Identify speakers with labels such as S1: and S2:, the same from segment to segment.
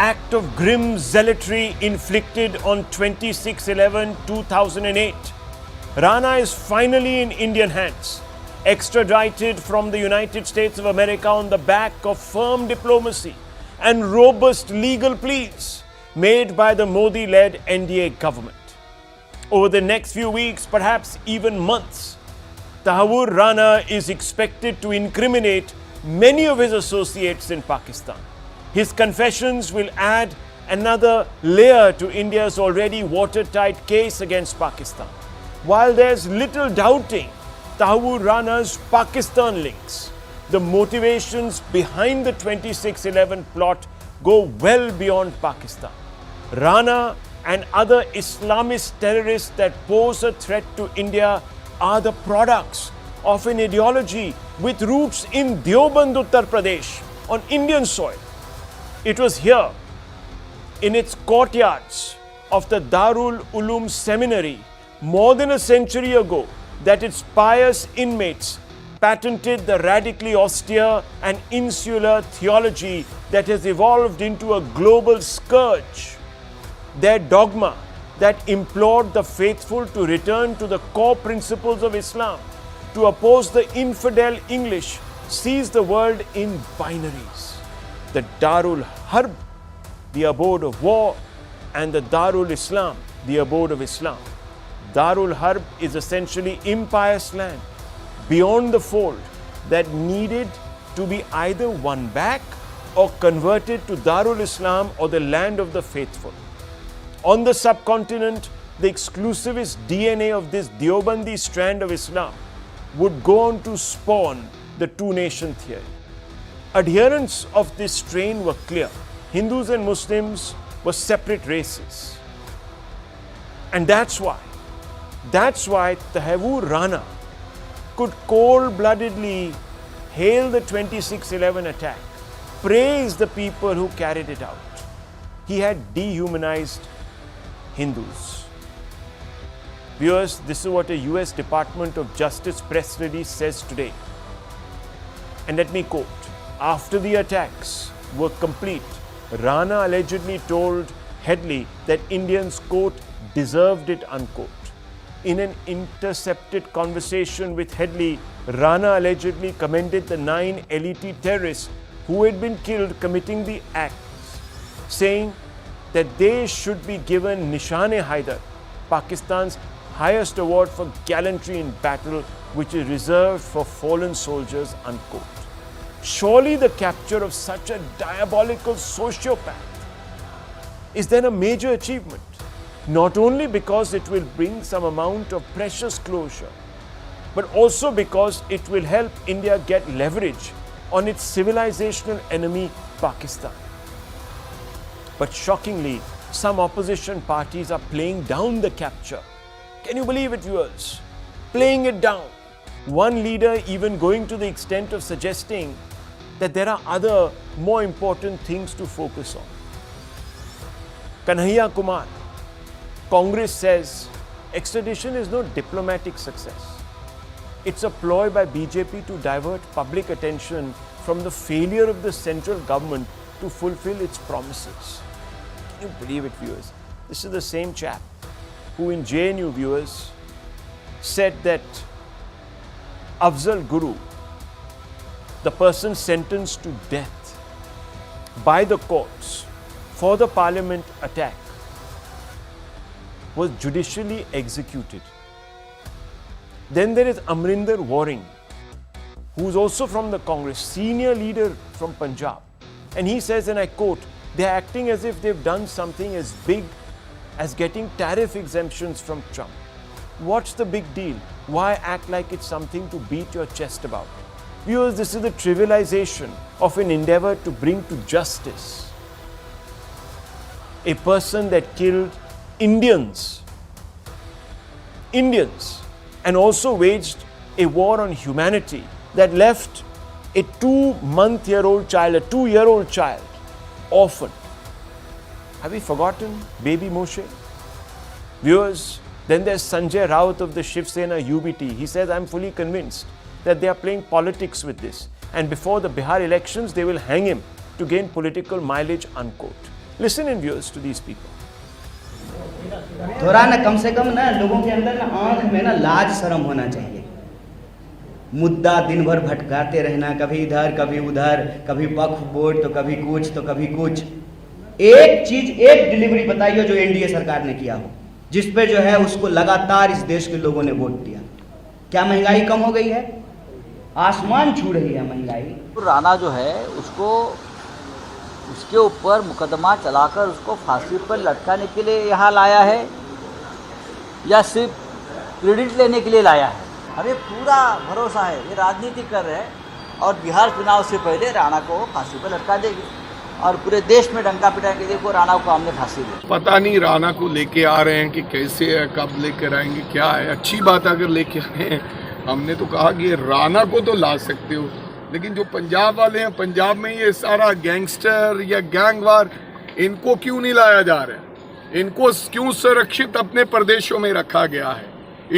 S1: act of grim zealotry inflicted on 26/11/2008. Rana is finally in Indian hands, extradited from the United States of America on the back of firm diplomacy and robust legal pleas made by the Modi-led NDA government. Over the next few weeks, perhaps even months, Tahawwur Rana is expected to incriminate many of his associates in Pakistan. His confessions will add another layer to India's already watertight case against Pakistan. While there's little doubting Tahawwur Rana's Pakistan links, the motivations behind the 26/11 plot go well beyond Pakistan. Rana and other Islamist terrorists that pose a threat to India are the products of an ideology with roots in Deoband, Uttar Pradesh, on Indian soil. It was here, in its courtyards of the Darul Uloom Seminary, more than a century ago, that its pious inmates patented the radically austere and insular theology that has evolved into a global scourge. Their dogma that implored the faithful to return to the core principles of Islam, to oppose the infidel English, sees the world in binaries. The Darul Harb, the abode of war, and the Darul Islam, the abode of Islam. Darul Harb is essentially impious land beyond the fold that needed to be either won back or converted to Darul Islam or the land of the faithful. On the subcontinent, the exclusivist DNA of this Deobandi strand of Islam would go on to spawn the two-nation theory. Adherents of this strain were clear. Hindus and Muslims were separate races. And that's why Tahawwur Rana could cold-bloodedly hail the 26/11 attack, praise the people who carried it out. He had dehumanized Hindus. Viewers, this is what a US Department of Justice press release says today. And let me quote, after the attacks were complete, Rana allegedly told Headley that Indians, quote, deserved it, unquote. In an intercepted conversation with Headley, Rana allegedly commended the 9 LET terrorists who had been killed committing the acts, saying that they should be given Nishan-e-Haidar, Pakistan's highest award for gallantry in battle, which is reserved for fallen soldiers, unquote. Surely the capture of such a diabolical sociopath is then a major achievement, not only because it will bring some amount of precious closure, but also because it will help India get leverage on its civilizational enemy, Pakistan. But shockingly, some opposition parties are playing down the capture. Can you believe it, viewers? Playing it down. One leader even going to the extent of suggesting that there are other more important things to focus on. Kanhaiya Kumar, Congress says extradition is no diplomatic success. It's a ploy by BJP to divert public attention from the failure of the central government to fulfill its promises. Can you believe it, viewers? This is the same chap who in JNU, viewers, said that Afzal Guru, the person sentenced to death by the courts for the parliament attack, was judicially executed. Then there is Amrinder Waring, who is also from the Congress, senior leader from Punjab. And he says, and I quote, they're acting as if they've done something as big as getting tariff exemptions from Trump. What's the big deal? Why act like it's something to beat your chest about? Viewers, this is the trivialization of an endeavor to bring to justice a person that killed Indians, and also waged a war on humanity that left a 2-month-old child, a 2-year-old child, orphaned. Have we forgotten baby Moshe? Viewers, then there's Sanjay Raut of the Shiv Sena UBT. He says, I'm fully convinced that they are playing politics with this. And before the Bihar elections, they will hang him to gain political mileage, unquote. Listen in, viewers, to these people.
S2: थोड़ा ना कम से कम ना लोगों के अंदर ना आंख में ना लाज शर्म होना चाहिए। मुद्दा दिन भर भटकाते रहना, कभी इधर कभी उधर, कभी वक्फ बोर्ड तो कभी कुछ तो कभी कुछ। एक चीज, एक डिलीवरी बताइए जो एनडीए सरकार ने किया हो, जिस पे जो है उसको लगातार इस देश के लोगों ने वोट दिया। क्या महंगाई कम हो गई है? आसमान छू रही है महंगाई।
S3: राणा जो है उसको, उसके ऊपर मुकदमा चलाकर उसको फांसी पर लटकाने के लिए यहाँ लाया है या सिर्फ क्रेडिट लेने के लिए लाया है? हमें पूरा भरोसा है ये राजनीति कर रहे हैं और बिहार चुनाव से पहले राणा को फांसी पर लटका देगी और पूरे देश में डंका पिटाएंगे, देखो राणा को हमने फांसी दी।
S4: पता नहीं राणा को लेके आ रहे हैं कि कैसे है, कब लेकर आएंगे, क्या है। अच्छी बात अगर लेके आए हैं, हमने तो कहा कि राणा को तो ला सकते हो, लेकिन जो पंजाब वाले हैं, पंजाब में ये सारा गैंगस्टर या गैंगवार, इनको क्यों नहीं लाया जा रहा है? इनको क्यों सुरक्षित अपने प्रदेशों में रखा गया है?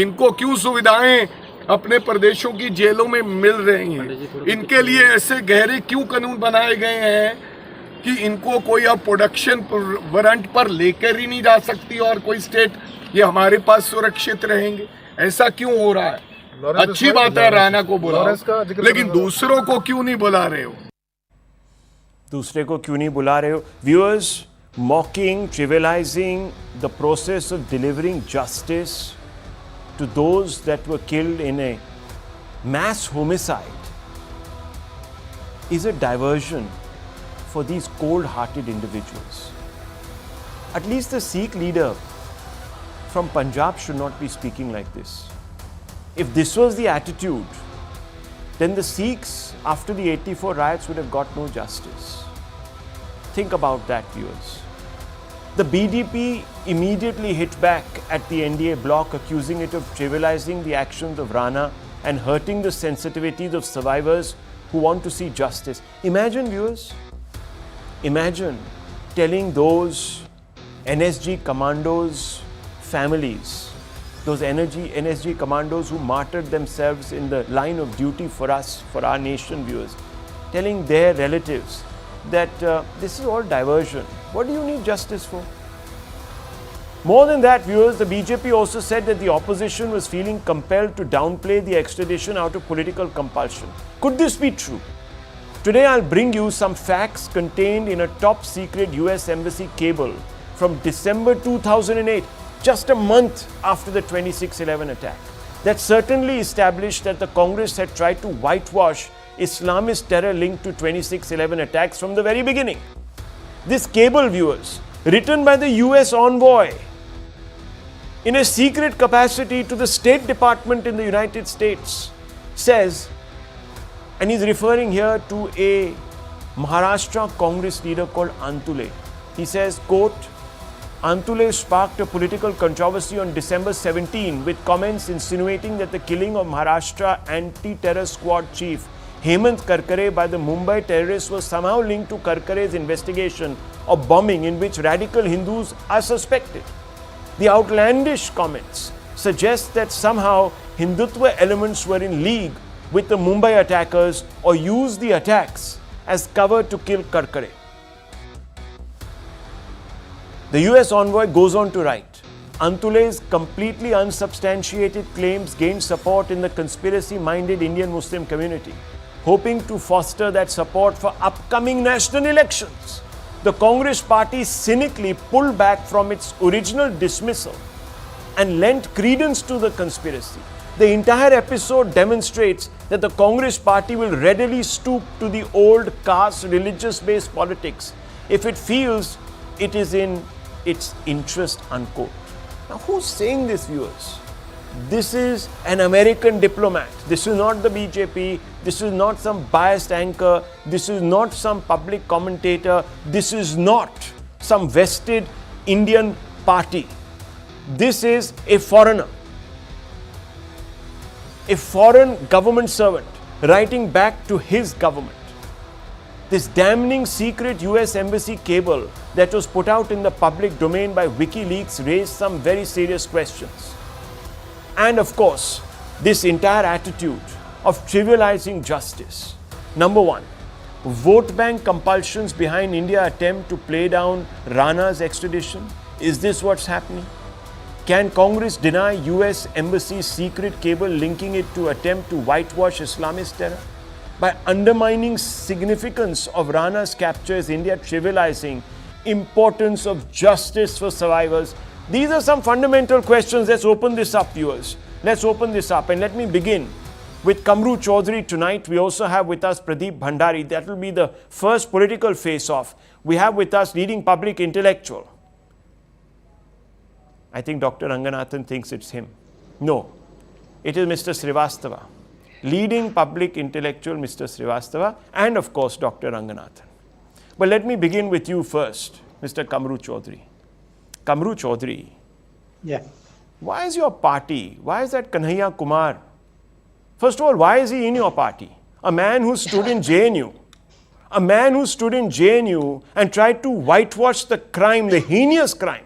S4: इनको क्यों सुविधाएं अपने प्रदेशों की जेलों में मिल रही हैं? इनके लिए ऐसे गहरे क्यों कानून बनाए गए हैं कि इनको कोई अब प्रोडक्शन वारंट पर लेकर ही नहीं जा सकती और कोई स्टेट ये हमारे पास सुरक्षित रहेंगे? ऐसा क्यों हो रहा है? अच्छी बात है राणा को बुलाओ, लेकिन दूसरों को क्यों नहीं बुला रहे हो?
S1: दूसरे को क्यों नहीं बुला रहे हो? Viewers, mocking, trivializing the process of delivering justice to those that were killed in a mass homicide is a diversion for these cold-hearted individuals. At least the Sikh leader from Punjab should not be speaking like this. If this was the attitude, then the Sikhs after the 84 riots would have got no justice. Think about that, viewers. The BDP immediately hit back at the I.N.D.A. Bloc, accusing it of trivializing the actions of Rana and hurting the sensitivities of survivors who want to see justice. Imagine, viewers, imagine telling those NSG commandos' families, those NSG commandos who martyred themselves in the line of duty for us, for our nation, viewers, telling their relatives that this is all diversion. What do you need justice for? More than that, viewers, the BJP also said that the opposition was feeling compelled to downplay the extradition out of political compulsion. Could this be true? Today I'll bring you some facts contained in a top secret US Embassy cable from December 2008, just a month after the 26/11 attack, that certainly established that the Congress had tried to whitewash Islamist terror linked to 26/11 attacks from the very beginning. This cable, viewers, written by the US envoy in a secret capacity to the State Department in the United States, says, and he's referring here to a Maharashtra Congress leader called I.N.D.I.A. He says, quote, I.N.D.I.A. sparked a political controversy on December 17 with comments insinuating that the killing of Maharashtra anti-terror squad chief Hemant Karkare by the Mumbai terrorists was somehow linked to Karkare's investigation of bombing in which radical Hindus are suspected. The outlandish comments suggest that somehow Hindutva elements were in league with the Mumbai attackers or used the attacks as cover to kill Karkare. The US envoy goes on to write, I.N.D.I.A.'s completely unsubstantiated claims gained support in the conspiracy-minded Indian Muslim community, hoping to foster that support for upcoming national elections. The Congress party cynically pulled back from its original dismissal and lent credence to the conspiracy. The entire episode demonstrates that the Congress party will readily stoop to the old caste religious-based politics if it feels it is in its interest, unquote. Now, who's saying this, viewers? This is an American diplomat. This is not the BJP. This is not some biased anchor. This is not some public commentator. This is not some vested Indian party. This is a foreigner, a foreign government servant writing back to his government. This damning secret US Embassy cable that was put out in the public domain by WikiLeaks raised some very serious questions. And of course, this entire attitude of trivializing justice. Number one, vote bank compulsions behind India attempt to play down Rana's extradition? Is this what's happening? Can Congress deny US Embassy's secret cable linking it to attempt to whitewash Islamist terror? By undermining significance of Rana's capture, is India trivializing importance of justice for survivors? These are some fundamental questions. Let's open this up, viewers. Let's open this up, and let me begin with Kamru Chaudhary tonight. We also have with us Pradeep Bhandari. That will be the first political face-off. We have with us leading public intellectual. I think Dr. Ranganathan thinks it's him. No, it is Mr. Srivastava. Leading public intellectual, Mr. Srivastava, and of course, Dr. Ranganathan. But let me begin with you first, Mr. Kamru Chaudhary. Kamru Chaudhary.
S5: Yeah.
S1: Why is your party, why is that Kanhaiya Kumar? First of all, why is he in your party? A man who stood in JNU. A man who stood in JNU and tried to whitewash the crime, the heinous crime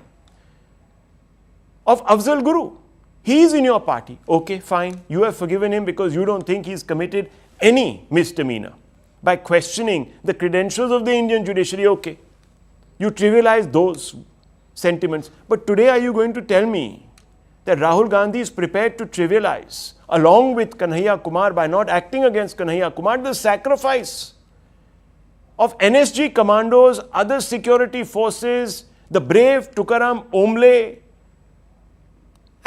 S1: of Afzal Guru. He is in your party. Okay, fine. You have forgiven him because you don't think he's committed any misdemeanor by questioning the credentials of the Indian judiciary. Okay. You trivialize those sentiments. But today are you going to tell me that Rahul Gandhi is prepared to trivialize, along with Kanhaiya Kumar, by not acting against Kanhaiya Kumar, the sacrifice of NSG commandos, other security forces, the brave Tukaram Omble,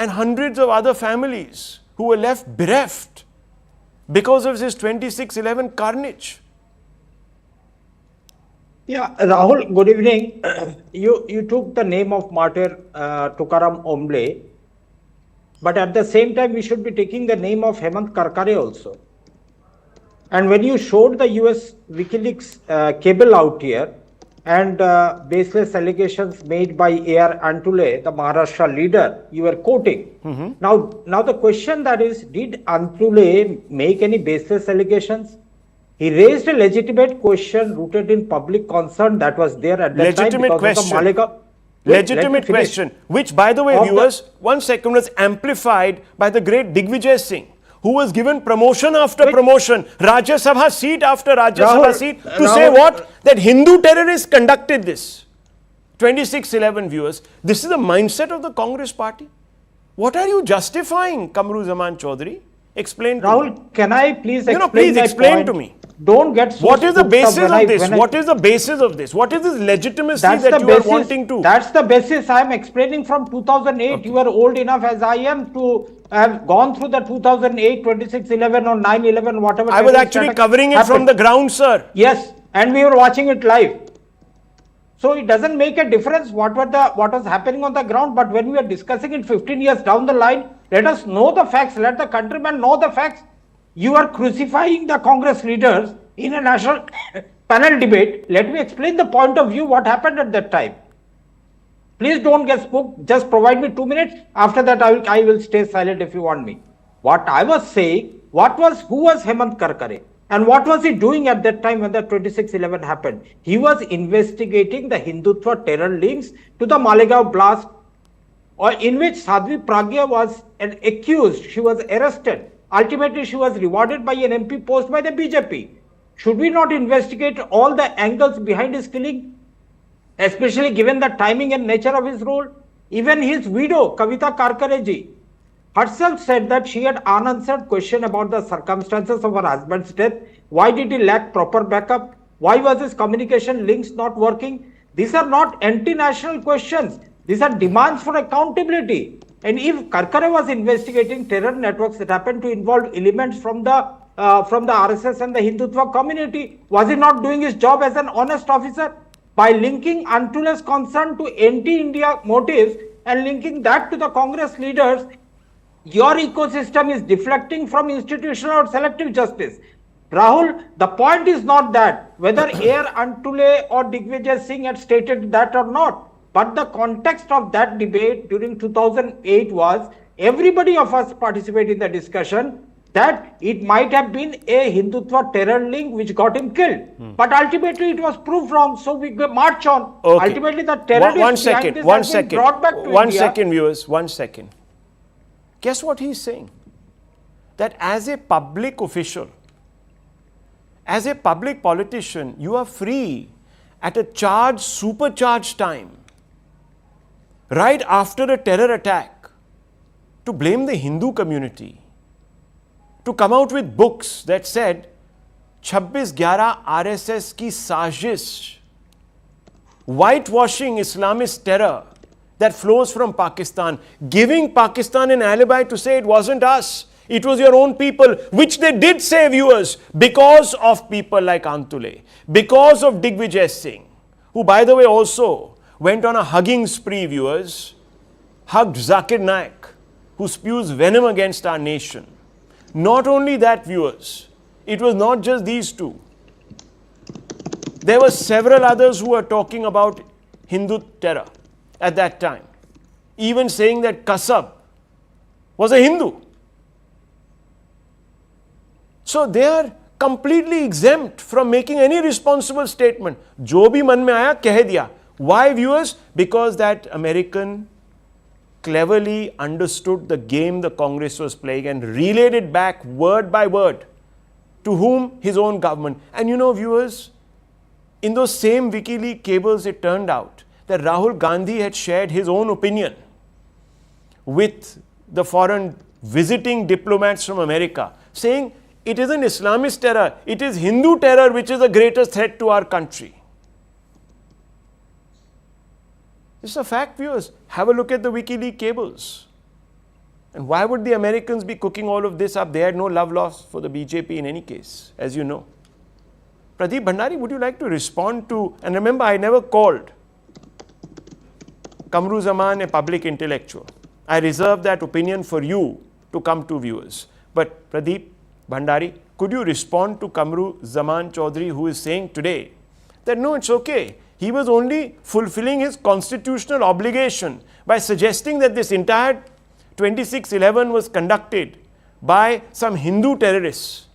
S1: and hundreds of other families who were left bereft because of this 26/11 carnage?
S5: Yeah, Rahul, good evening. You took the name of martyr Tukaram Omble, but at the same time, we should be taking the name of Hemant Karkare also. And when you showed the US WikiLeaks cable out here and baseless allegations made by I.N.D.I.A, the Maharashtra leader, you were quoting. Now the question that is, did I.N.D.I.A make any baseless allegations? He raised a legitimate question rooted in public concern that was there at that time because of the Malegaon.
S1: Legitimate question, which, by the way, viewers, 1 second, was amplified by the great Digvijay Singh, who was given promotion after promotion, Rajya Sabha seat after Rajya Sabha seat, to say what? That Hindu terrorists conducted this. 26/11, viewers. This is the mindset of the Congress party. What are you justifying, Kamru Zaman Chaudhary? Explain to me.
S5: Rahul, can I please explain
S1: please
S5: my
S1: explain
S5: point?
S1: to me.
S5: Don't get so
S1: What is the
S5: spooked up
S1: basis of this?
S5: when
S1: What is the basis of this? What is this legitimacy
S5: That's
S1: that
S5: the
S1: you
S5: basis.
S1: are wanting to?
S5: That's the basis I am explaining from 2008.
S1: Okay.
S5: You are old enough as I am to have gone through the 2008, 26/11 or 9/11, whatever.
S1: I was actually covering it from the ground, sir.
S5: Yes, and we were watching it live. So it doesn't make a difference what was happening on the ground. But when we are discussing it 15 years down the line, let us know the facts. Let the countrymen know the facts. You are crucifying the Congress leaders in a national panel debate. Let me explain the point of view, what happened at that time. Please don't get spooked. Just provide me 2 minutes. After that, I will stay silent if you want me. What I was saying, who was Hemant Karkare? And what was he doing at that time when the 26/11 happened? He was investigating the Hindutva terror links to the Malegaon blast, in which Sadhvi Pragya was accused. She was arrested. Ultimately, she was rewarded by an MP post by the BJP. Should we not investigate all the angles behind his killing? Especially given the timing and nature of his role? Even his widow, Kavita Karkareji, herself said that she had unanswered question about the circumstances of her husband's death. Why did he lack proper backup? Why was his communication links not working? These are not anti-national questions. These are demands for accountability. And if Karkare was investigating terror networks that happened to involve elements from the RSS and the Hindutva community, was he not doing his job as an honest officer? By linking I.N.D.I.A's concern to anti-India motives and linking that to the Congress leaders, your ecosystem is deflecting from institutional or selective justice. Rahul, the point is not that whether I.N.D.I.A or Digvijay Singh had stated that or not. But the context of that debate during 2008 was everybody of us participated in the discussion that it might have been a Hindutva terror link which got him killed. But ultimately it was proved wrong. So we march on.
S1: Okay.
S5: Ultimately the terrorist brought back to India.
S1: 1 second, viewers. 1 second. Guess what he's saying? That as a public official, as a public politician, you are free at a supercharged time, right after a terror attack, to blame the Hindu community, to come out with books that said 26/11 RSS ki sazish, whitewashing Islamist terror that flows from Pakistan, giving Pakistan an alibi to say it wasn't us, it was your own people, which they did say, viewers, because of people like I.N.D.I.A, because of Digvijay Singh, who, by the way, also went on a hugging spree, viewers, hugged Zakir Naik, who spews venom against our nation. Not only that, viewers, it was not just these two. There were several others who were talking about Hindu terror at that time, even saying that Kasab was a Hindu. So they are completely exempt from making any responsible statement. Jo bhi man mein aaya, keh diya. Why, viewers? Because that American cleverly understood the game the Congress was playing and relayed it back word by word to whom? His own government. And you know, viewers, in those same WikiLeaks cables, it turned out that Rahul Gandhi had shared his own opinion with the foreign visiting diplomats from America, saying it isn't Islamist terror, it is Hindu terror which is the greatest threat to our country. It's a fact, viewers. Have a look at the WikiLeaks cables. And why would the Americans be cooking all of this up? They had no love lost for the BJP in any case, as you know. Pradeep Bhandari, would you like to respond to, and remember, I never called Kamru Zaman a public intellectual. I reserve that opinion for you to come to, viewers. But Pradeep Bhandari, could you respond to Kamru Zaman Chaudhary, who is saying today that no, it's okay. He was only fulfilling his constitutional obligation by suggesting that this entire 26/11 was conducted by some Hindu terrorists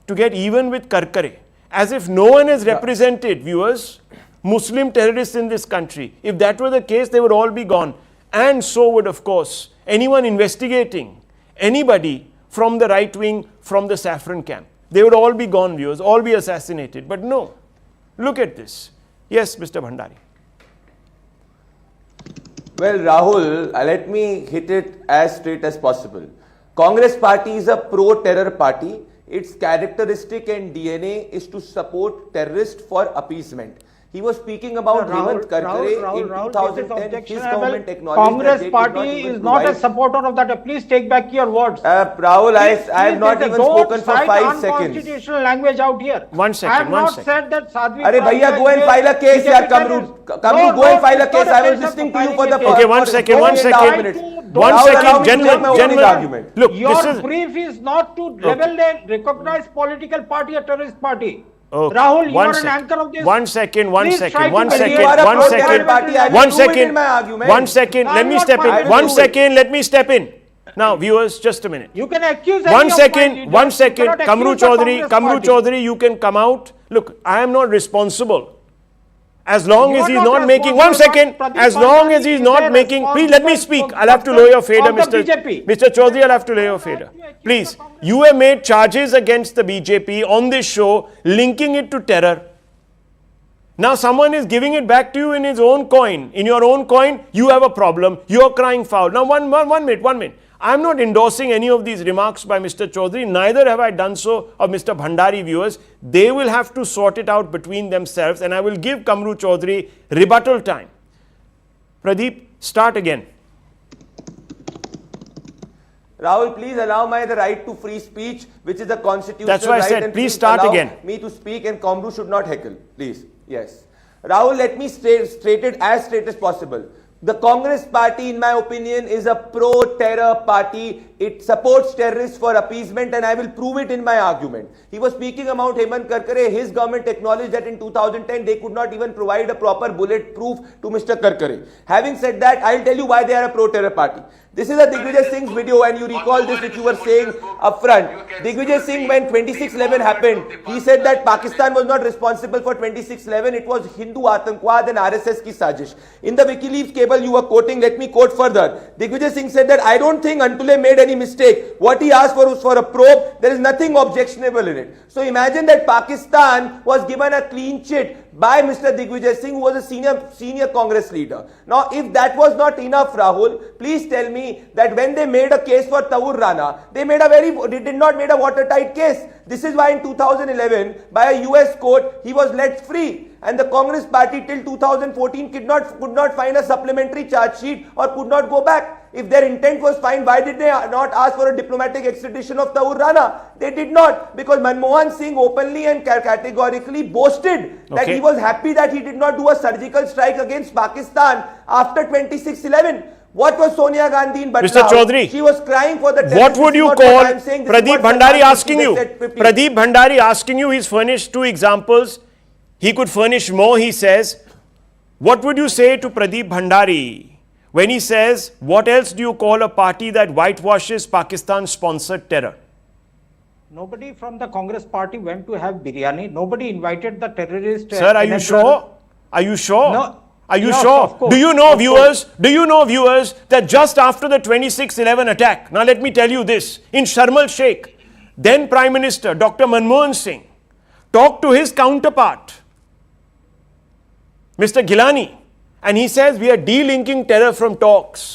S1: to get even with Karkare, as if no one has represented, viewers, Muslim terrorists in this country. If that were the case, they would all be gone. And so would, of course, anyone investigating anybody from the right wing, from the saffron camp. They would all be gone, viewers, all be assassinated. But no, look at this. Yes, Mr. Bhandari.
S6: Well, Rahul, let me hit it as straight as possible. Congress party is a pro-terror party. Its characteristic and DNA is to support terrorists for appeasement. He was speaking about Hemant Karkare in 2010. His government acknowledged
S5: Congress party is not a supporter of that. Please take back your words.
S6: Rahul, I have not even spoken for 5 seconds.
S5: Unconstitutional language out here.
S1: 1 second.
S5: I have not said that Sadhvi.
S6: Arey bhaiya, go and file a case, yaar, Kamru. Kamru, go and file a case. I was listening to you for the first.
S1: Okay, 1 second. 1 second, gentlemen. Look,
S5: your brief is not to label a recognized political party a terrorist party.
S1: Okay.
S5: Rahul, you are an anchor of this.
S1: 1 second.
S5: Let
S1: me step in. Now, viewers, just a minute.
S5: You can accuse
S1: 1 second. Kamru Chaudhary, you can come out. Look, I am not responsible. As long as he's not making, 1 second, as long as he's not making, please let me speak. I'll have to lower your fader, Mr. Chaudhary, I'll have to lower your fader. Please, you have made charges against the BJP on this show, linking it to terror. Now someone is giving it back to you in his own coin. In your own coin, you have a problem. You are crying foul. Now one minute. I'm not endorsing any of these remarks by Mr. Chaudhary. Neither have I done so of Mr. Bhandari, viewers. They will have to sort it out between themselves, and I will give Kamru Chaudhary rebuttal time. Pradeep, start again.
S6: Rahul, please allow me the right to free speech, which is a constitutional right.
S1: That's why I said, please start again.
S6: Me to speak, and Kamru should not heckle, please. Yes. Rahul, let me state it as straight as possible. The Congress party, in my opinion, is a pro-terror party. It supports terrorists for appeasement, and I will prove it in my argument. He was speaking about Hemant Karkare. His government acknowledged that in 2010, they could not even provide a proper bulletproof to Mr. Karkare. Having said that, I'll tell you why they are a pro-terror party. This is a Digvijay Singh's video, and you recall this which you were saying up front. Digvijay Singh, when 26/11 happened, he said that Pakistan was not responsible for 26/11. It was Hindu Atankwad and RSS ki sajish. In the WikiLeaks cable you were quoting, let me quote further. Digvijay Singh said that I don't think Antule made any mistake. What he asked for was for a probe. There is nothing objectionable in it. So imagine that Pakistan was given a clean chit by Mr. Digvijay Singh, who was a senior Congress leader. Now, if that was not enough, Rahul, please tell me that when they made a case for Tahawwur Rana, they did not make a watertight case. This is why in 2011, by a US court, he was let free. And the Congress party till 2014 could not find a supplementary charge sheet or could not go back. If their intent was fine, why did they not ask for a diplomatic extradition of Tahawwur Rana? They did not, because Manmohan Singh openly and categorically boasted that he was happy that he did not do a surgical strike against Pakistan after 26/11. What was Sonia Gandhi in Batla?
S1: Mr. Chaudhary,
S6: she was crying for the
S1: what would you call Pradeep Bhandari asking you? Pradeep Bhandari asking you, he's furnished 2 examples. He could furnish more, he says. What would you say to Pradeep Bhandari when he says, what else do you call a party that whitewashes Pakistan-sponsored terror?
S5: Nobody from the Congress party went to have biryani. Nobody invited the terrorist.
S1: Sir, are you sure? Are you sure?
S5: No.
S1: Are you
S5: Yes,
S1: sure?
S5: of course.
S1: Do you know, viewers, that just after the 26/11 attack, now let me tell you this, in Sharm el-Sheikh, then Prime Minister Dr. Manmohan Singh talked to his counterpart, Mr. Gilani, and he says we are delinking terror from talks.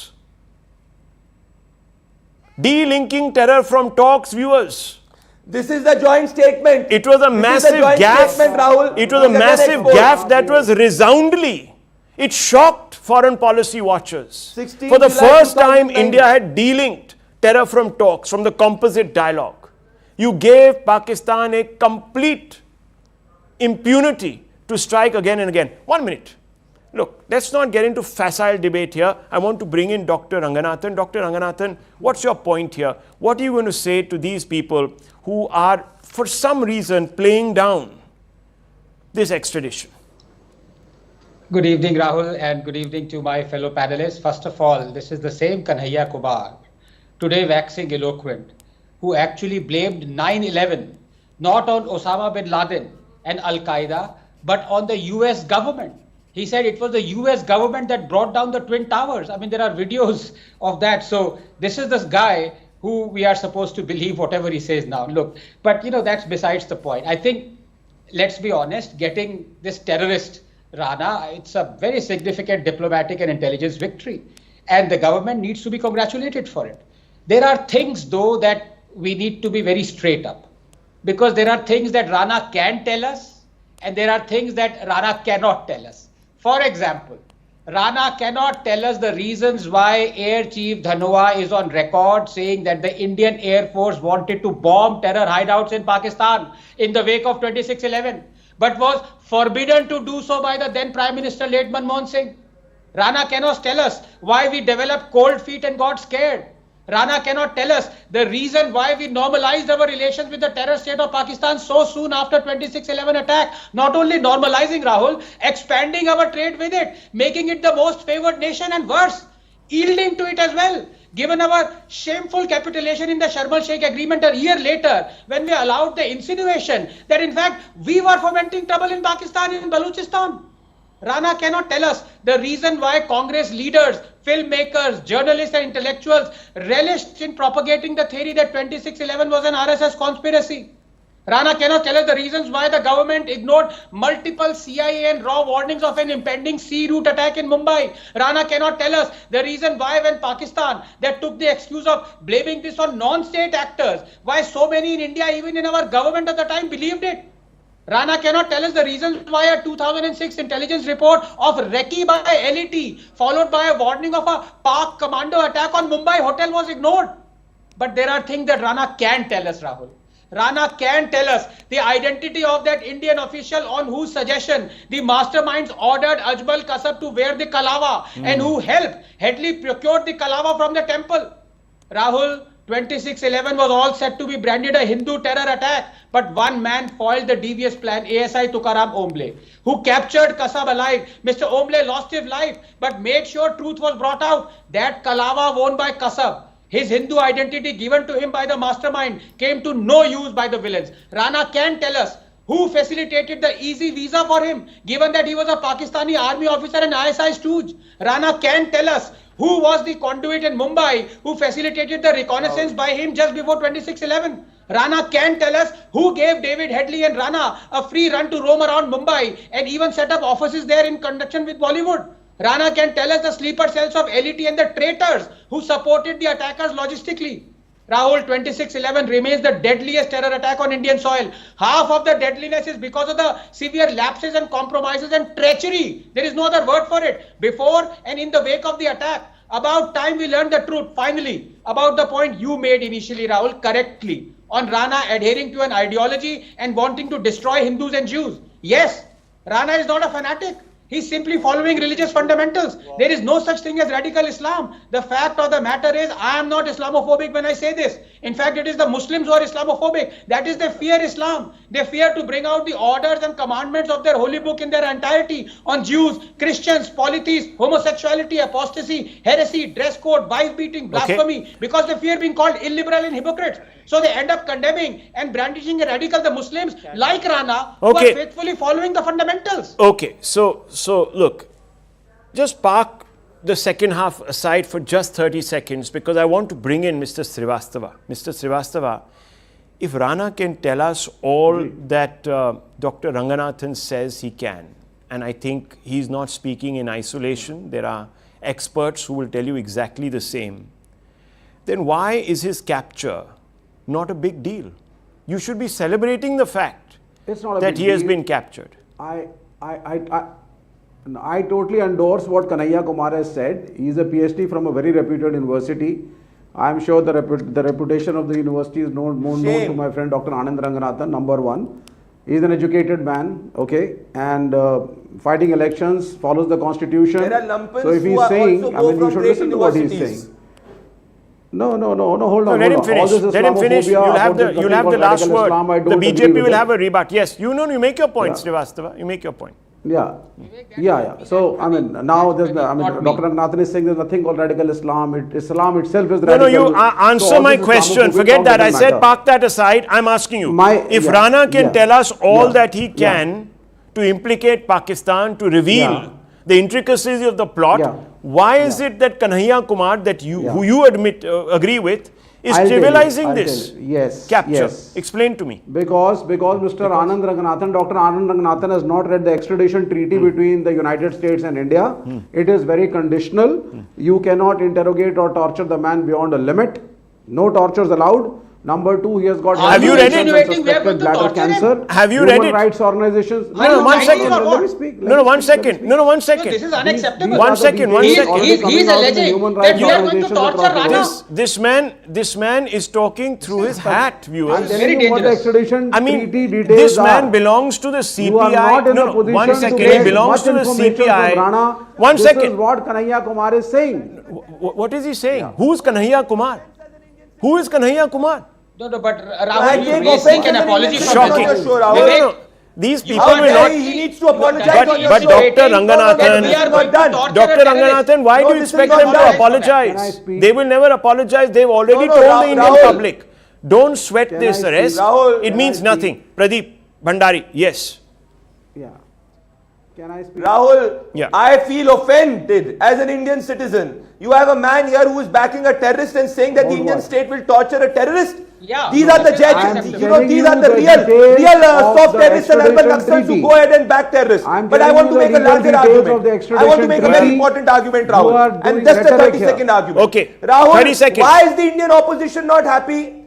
S1: Delinking terror from talks, viewers.
S6: This is the joint statement.
S1: It was a massive gaffe. It was a massive gaffe that was resoundingly. It shocked foreign policy watchers. For the first time, India had delinked terror from talks, from the composite dialogue. You gave Pakistan a complete impunity to strike again and again. 1 minute. Look, let's not get into facile debate here. I want to bring in Dr. Ranganathan. Dr. Ranganathan, what's your point here? What are you going to say to these people who are, for some reason, playing down this extradition?
S7: Good evening, Rahul, and good evening to my fellow panelists. First of all, this is the same Kanhaiya Kumar, today waxing eloquent, who actually blamed 9/11 not on Osama bin Laden and Al-Qaeda, but on the US government. He said it was the US government that brought down the Twin Towers. I mean, there are videos of that. So this is this guy who we are supposed to believe whatever he says now. Look, but that's besides the point. I think, let's be honest, getting this terrorist Rana, it's a very significant diplomatic and intelligence victory. And the government needs to be congratulated for it. There are things, though, that we need to be very straight up. Because there are things that Rana can tell us, and there are things that Rana cannot tell us. For example, Rana cannot tell us the reasons why Air Chief Dhanoa is on record saying that the Indian Air Force wanted to bomb terror hideouts in Pakistan in the wake of 26/11, but was forbidden to do so by the then Prime Minister late Manmohan Singh. Rana cannot tell us why we developed cold feet and got scared. Rana cannot tell us the reason why we normalized our relations with the terror state of Pakistan so soon after 26/11 attack. Not only normalizing, Rahul, expanding our trade with it, making it the most favored nation, and worse, yielding to it as well. Given our shameful capitulation in the Sharm el-Sheikh agreement a year later, when we allowed the insinuation that in fact we were fomenting trouble in Pakistan in Balochistan. Rana cannot tell us the reason why Congress leaders, filmmakers, journalists and intellectuals relished in propagating the theory that 26/11 was an RSS conspiracy. Rana cannot tell us the reasons why the government ignored multiple CIA and RAW warnings of an impending sea route attack in Mumbai. Rana cannot tell us the reason why, when Pakistan that took the excuse of blaming this on non-state actors, why so many in India, even in our government at the time, believed it. Rana cannot tell us the reasons why a 2006 intelligence report of recce by LET, followed by a warning of a Pak commando attack on Mumbai hotel, was ignored. But there are things that Rana can tell us, Rahul. Rana can tell us the identity of that Indian official on whose suggestion the masterminds ordered Ajmal Kasab to wear the kalawa and who helped Headley procured the kalawa from the temple. Rahul, 26/11 was all set to be branded a Hindu terror attack, but one man foiled the devious plan, ASI Tukaram Omble, who captured Kasab alive. Mr. Omble lost his life, but made sure truth was brought out. That Kalava won by Kasab, his Hindu identity given to him by the mastermind, came to no use by the villains. Rana can tell us who facilitated the easy visa for him, given that he was a Pakistani army officer and ISI stooge. Rana can tell us who was the conduit in Mumbai who facilitated the reconnaissance by him just before 26/11. Rana can tell us who gave David Headley and Rana a free run to roam around Mumbai and even set up offices there in conjunction with Bollywood. Rana can tell us the sleeper cells of LET and the traitors who supported the attackers logistically. Rahul, 26/11 remains the deadliest terror attack on Indian soil. Half of the deadliness is because of the severe lapses and compromises and treachery. There is no other word for it. Before and in the wake of the attack, about time we learned the truth, finally, about the point you made initially, Rahul, correctly, on Rana adhering to an ideology and wanting to destroy Hindus and Jews. Yes, Rana is not a fanatic. He's simply following religious fundamentals. There is no such thing as radical Islam. The fact of the matter is, I am not Islamophobic when I say this. In fact, it is the Muslims who are Islamophobic. That is, they fear Islam. They fear to bring out the orders and commandments of their holy book in their entirety on Jews, Christians, polytheists, homosexuality, apostasy, heresy, dress code, wife beating, blasphemy, because they fear being called illiberal and hypocrites. So they end up condemning and brandishing a radical the Muslims like Rana, who are faithfully following the fundamentals.
S1: Okay, so look, just park the second half aside for just 30 seconds because I want to bring in Mr. Srivastava. Mr. Srivastava, if Rana can tell us all that Dr. Ranganathan says he can, and I think he's not speaking in isolation, there are experts who will tell you exactly the same, then why is his capture not a big deal? You should be celebrating the fact that he has been captured.
S8: I totally endorse what Kanhaiya Kumar has said. He is a PhD from a very reputed university. I am sure the reputation of the university is known to my friend Dr. Anand Ranganathan, number one. He is an educated man, okay, and fighting elections, follows the constitution.
S6: There are lumpers
S8: so if he is saying, I mean, you should listen to what he is saying. No, hold on.
S1: Let him finish. Let him finish. You'll have the last word. The BJP will have a rebut. Yes, you make your point, Srivastava. You make your point.
S8: Yeah. So, I mean, now Dr. Ranganathan is saying there's nothing called radical Islam. Islam itself is radical.
S1: No, you answer my question. Forget that. I said park that aside. I'm asking you. If Rana can tell us all that he can to implicate Pakistan, to reveal the intricacies of the plot, why is it that Kanhaiya Kumar, who you agree with, is trivializing this capture?
S8: Yes.
S1: Explain to me.
S8: Because Mr. Anand Ranganathan, Dr. Anand Ranganathan has not read the extradition treaty between the United States and India. It is very conditional. You cannot interrogate or torture the man beyond a limit. No tortures allowed. Number two, he has got
S1: have you read it?
S8: Suspected bladder cancer.
S1: Have you read it?
S8: Human rights organizations.
S1: No, 1 second. Let me speak. No, 1 second. No, 1 second.
S7: This is unacceptable.
S1: 1 second.
S7: He's alleging that you are going to torture Rana.
S1: This man is talking through his hat, viewers.
S7: Very dangerous.
S1: I mean, this man belongs to the CPI.
S8: You are not in a position
S1: 1 second.
S8: to
S1: He belongs to the CPI.
S8: 1
S1: second.
S8: This is what Kanhaiya Kumar is saying.
S1: What is he saying? Who's Kanhaiya Kumar? Who is Kanhaiya Kumar?
S7: No, but Rahul, you seek an apology from
S1: shocking. No. These people will not.
S6: He needs to apologize.
S1: But Dr. Ranganathan, why do you expect them to apologize? They will never apologize. They've already told the Indian public. Don't sweat this arrest. It means nothing. Pradeep Bhandari, yes.
S8: Yeah. Can I speak?
S6: Rahul, I feel offended as an Indian citizen. You have a man here who is backing a terrorist and saying that the Indian state will torture a terrorist. These are the judges, these are the real soft terrorists and urban Naxals who go ahead and back terrorists. But I want to make a larger argument. I want to make a very important argument, Rahul. And just a 30-second argument.
S1: Okay,
S6: Rahul,
S1: 30 seconds.
S6: Why is the Indian opposition not happy?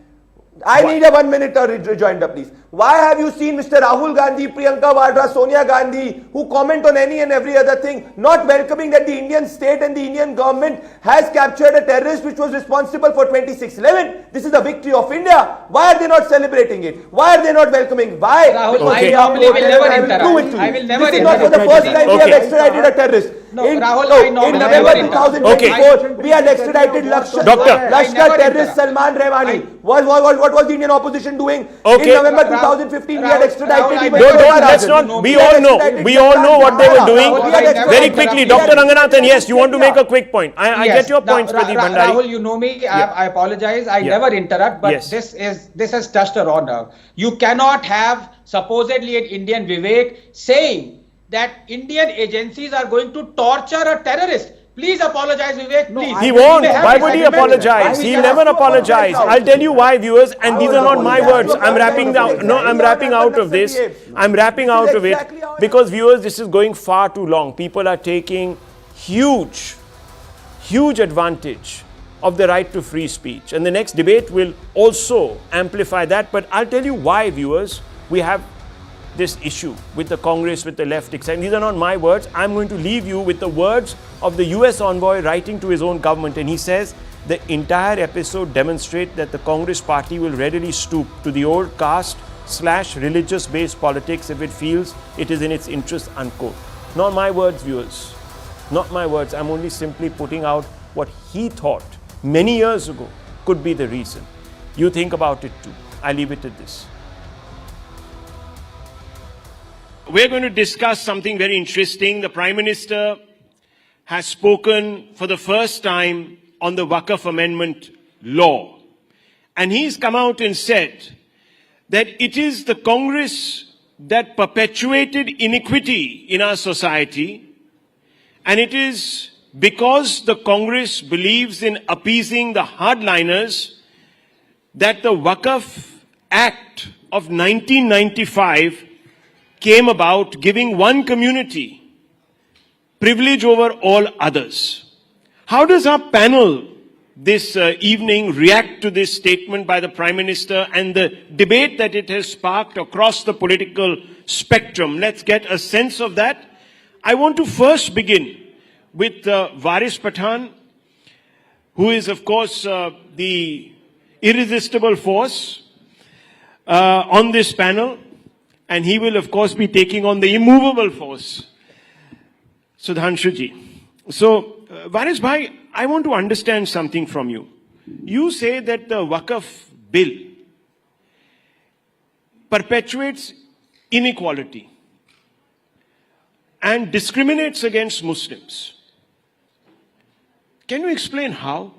S6: I need a 1 minute rejoinder, please. Why have you seen Mr. Rahul Gandhi, Priyanka Vadra, Sonia Gandhi, who comment on any and every other thing, not welcoming that the Indian state and the Indian government has captured a terrorist which was responsible for 26/11? This is the victory of India. Why are they not celebrating it? Why are they not welcoming? Why?
S7: Rahul,
S6: Because
S7: I
S6: they are
S7: normally will
S6: pro-terror.
S7: never
S6: I will
S7: interrupt.
S6: prove it to you.
S7: I will never
S6: This is not for the
S7: interrupt.
S6: first time we have
S1: Okay.
S6: extradited a terrorist.
S7: No,
S6: In,
S7: Rahul,
S6: no,
S7: I
S6: in
S7: normally
S6: November
S7: never interrupt.
S6: 2024, we had extradited
S1: Doctor.
S6: Lashkar
S7: I never
S6: terrorist
S7: interrupt.
S6: Salman Rehmani. What was the Indian opposition doing?
S1: Okay.
S6: In November
S7: Rahul,
S6: 2015, we had
S7: Rahul,
S6: extradited
S7: Rahul, I
S6: even
S7: never-
S1: Don't, let's
S6: Rajan.
S1: not, we
S6: We had
S1: all know
S6: extradited
S1: what they were doing.
S7: Rahul, I never
S1: Very
S7: interrupt
S1: quickly,
S7: you.
S1: Dr. Ranganathan, yes, you want to make a quick point. I
S7: Yes.
S1: get your
S7: Now,
S1: points, Pradeep Bhandari.
S7: Rahul, you know me.
S1: Yeah.
S7: I apologize. I
S1: Yeah.
S7: never interrupt, but
S1: Yes.
S7: this has touched a raw nerve. You cannot have supposedly an Indian Vivek saying that Indian agencies are going to torture a terrorist. Please apologize, Vivek.
S8: No,
S7: Please.
S8: I
S1: He
S8: will
S1: won't.
S8: never have
S1: Why
S8: this
S1: would he
S8: argument.
S1: apologize?
S8: I
S1: He'll
S8: will
S1: never
S8: ask you
S1: apologize.
S8: apologize.
S1: I'll tell you why, viewers, and
S6: I
S1: these
S6: will
S1: are not my
S6: apologize.
S1: words. I'm wrapping out. No, I'm wrapping out of this. I'm wrapping out of it
S6: exactly how it
S1: because, viewers, this is going far too long. People are taking huge advantage of the right to free speech, and the next debate will also amplify that. But I'll tell you why, viewers, we have this issue with the Congress, with the left, etc. These are not my words. I'm going to leave you with the words of the US envoy writing to his own government, and he says the entire episode demonstrates that the Congress party will readily stoop to the old caste/religious based politics if it feels it is in its interest, unquote. Not my words, viewers. Not my words. I'm only simply putting out what he thought many years ago could be the reason. You think about it too. I leave it at this. We're going to discuss something very interesting. The Prime Minister has spoken for the first time on the Waqf Amendment law. And he's come out and said that it is the Congress that perpetuated iniquity in our society, and it is because the Congress believes in appeasing the hardliners that the Waqf Act of 1995 came about, giving one community privilege over all others. How does our panel this evening react to this statement by the Prime Minister and the debate that it has sparked across the political spectrum? Let's get a sense of that. I want to first begin with Waris Pathan, who is, of course, the irresistible force on this panel. And he will, of course, be taking on the immovable force, Sudhanshu ji. So, Waris bhai, I want to understand something from you. You say that the Waqf bill perpetuates inequality and discriminates against Muslims. Can you explain how?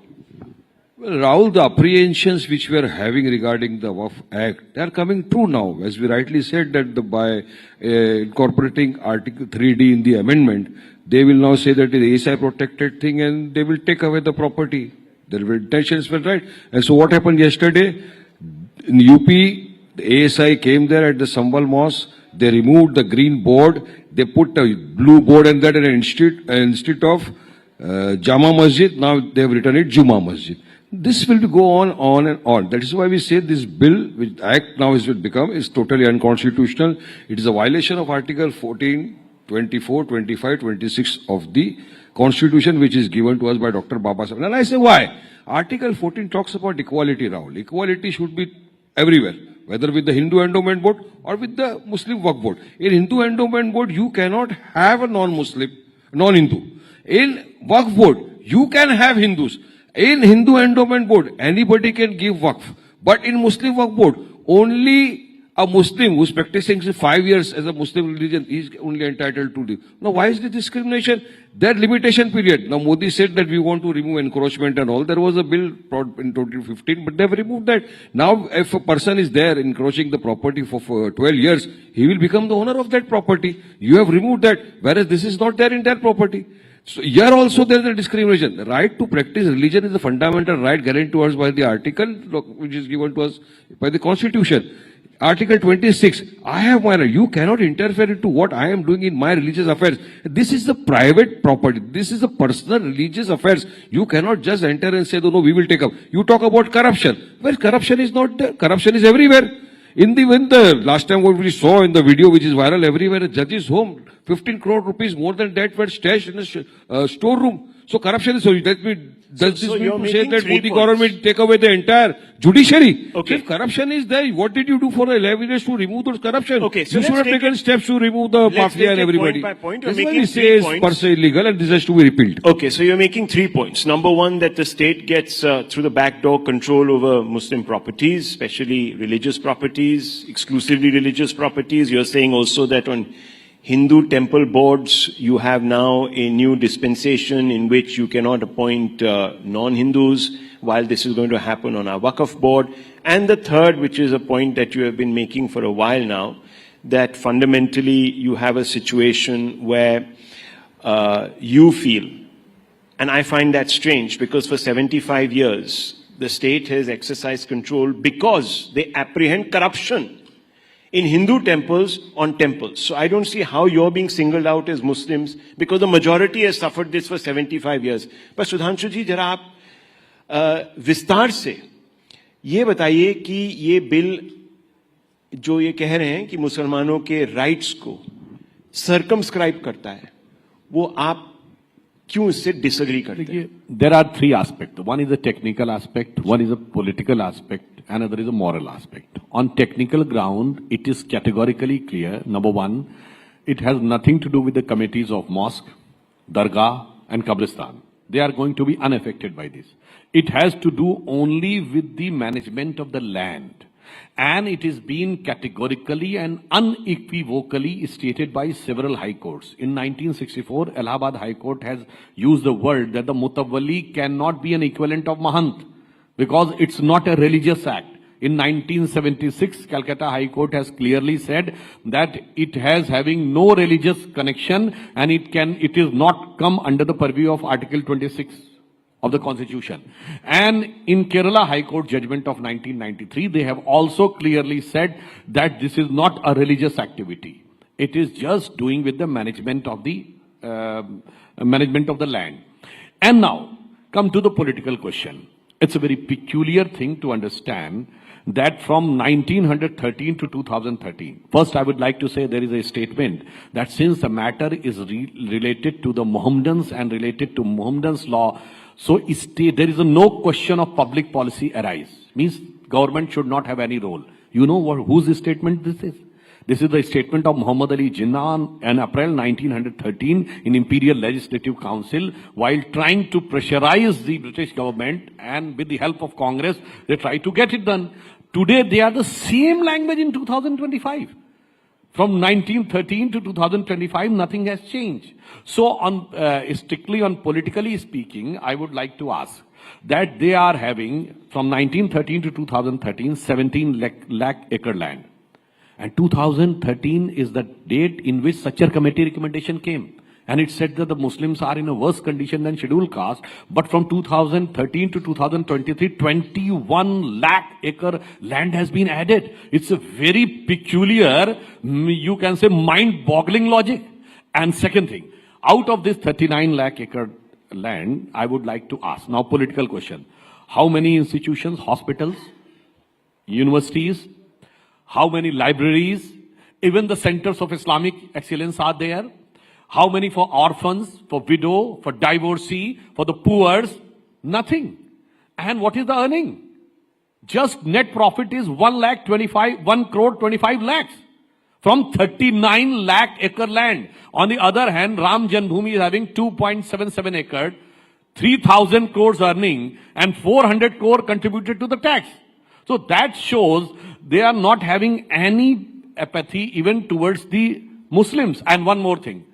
S9: Well, Rahul, the apprehensions which we are having regarding the Waaf Act, they are coming true now. As we rightly said that by incorporating Article 3D in the amendment, they will now say that it is ASI protected thing and they will take away the property. Their intentions were right. And so what happened yesterday? In UP, the ASI came there at the Sambal Mosque. They removed the green board. They put a blue board and that instead of Jama Masjid, now they have written it Juma Masjid. This will go on and on. That is why we say this bill, which Act now is totally unconstitutional. It is a violation of Article 14, 24, 25, 26 of the Constitution, which is given to us by Dr. Babasaheb. And I say why? Article 14 talks about equality, Rahul. Equality should be everywhere, whether with the Hindu Endowment Board or with the Muslim Waqf Board. In Hindu Endowment Board, you cannot have a non-Muslim, non-Hindu. In Waqf Board, you can have Hindus. In Hindu Endowment Board, anybody can give Waqf. But in Muslim Waqf Board, only a Muslim who is practicing 5 years as a Muslim religion is only entitled to live. Now, why is the discrimination? That limitation period. Now, Modi said that we want to remove encroachment and all. There was a bill brought in 2015, but they have removed that. Now, if a person is there encroaching the property for 12 years, he will become the owner of that property. You have removed that, whereas this is not there in their property. So here also there is a discrimination. The right to practice religion is a fundamental right guaranteed to us by the article which is given to us by the Constitution. Article 26, I have my right. You cannot interfere into what I am doing in my religious affairs. This is the private property. This is the personal religious affairs. You cannot just enter and say, no, we will take up. You talk about corruption. Well, corruption is not there. Corruption is everywhere. In the last time what we saw in the video, which is viral everywhere, a judge's home, 15 crore rupees more than that were stashed in a storeroom. So corruption is so. Does this mean to say that Modi government take away the entire judiciary?
S1: Okay.
S9: If corruption is there, what did you do for 11 years to remove those corruption?
S1: Okay, so
S9: you should have taken steps to remove the mafia and everybody.
S1: Point by point.
S9: This
S1: You're
S9: one
S1: making
S9: is says
S1: 3
S9: per
S1: points.
S9: se illegal and this has to be repealed.
S1: Okay, so you're making 3 points. Number one, that the state gets through the back door control over Muslim properties, especially religious properties, exclusively religious properties. You're saying also that on Hindu temple boards, you have now a new dispensation in which you cannot appoint non-Hindus, while this is going to happen on our Waqf board. And the third, which is a point that you have been making for a while now, that fundamentally you have a situation where you feel, and I find that strange, because for 75 years, the state has exercised control because they apprehend corruption in Hindu temples on temples. So I don't see how you're being singled out as Muslims, because the majority has suffered this for 75 years. But Sudhanshu ji, जरा आप विस्तार से ये बताइए कि ये bill जो ये कह रहे हैं कि मुसलमानों के राइट्स को सर्कमस्क्राइब करता है, वो आप क्यों इससे डिसएग्री करते हैं?
S10: There are 3 aspects. One is a technical aspect, one is a political aspect, another is a moral aspect. On technical ground, it is categorically clear. Number one, it has nothing to do with the committees of mosque, dargah, and qabristan. They are going to be unaffected by this. It has to do only with the management of the land. And it is being categorically and unequivocally stated by several high courts. In 1964, Allahabad High Court has used the word that the Mutawalli cannot be an equivalent of Mahant because it's not a religious act. In 1976, Calcutta High Court has clearly said that it has having no religious connection and it is not come under the purview of Article 26 of the Constitution. And in Kerala High Court judgment of 1993, they have also clearly said that this is not a religious activity. It is just doing with the management of the land. And now, come to the political question. It's a very peculiar thing to understand that from 1913 to 2013, first I would like to say there is a statement that since the matter is related to the Mohammedans and related to Mohammedans law, so there is no question of public policy arise. Means government should not have any role. You know whose statement this is? This is the statement of Muhammad Ali Jinnah in April 1913 in Imperial Legislative Council while trying to pressurize the British government, and with the help of Congress, they try to get it done. Today, they are the same language in 2025. From 1913 to 2025, nothing has changed. So, strictly on politically speaking, I would like to ask that they are having, from 1913 to 2013, 17 lakh acre land. And 2013 is the date in which such a committee recommendation came. And it said that the Muslims are in a worse condition than scheduled caste. But from 2013 to 2023, 21 lakh acre land has been added. It's a very peculiar, you can say, mind-boggling logic. And second thing, out of this 39 lakh acre land, I would like to ask, now political question, how many institutions, hospitals, universities, how many libraries, even the centers of Islamic excellence are there? How many for orphans, for widow, for divorcee, for the poor? Nothing. And what is the earning? Just net profit is 1 crore 25 lakhs from 39 lakh acre land. On the other hand, Ram Janmabhoomi is having 2.77 acre, 3,000 crores earning, and 400 crore contributed to the tax. So that shows they are not having any apathy even towards the Muslims. And one more thing.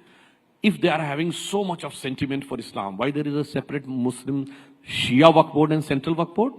S10: If they are having so much of sentiment for Islam, why there is a separate Muslim Shia Waqf board and central Waqf board?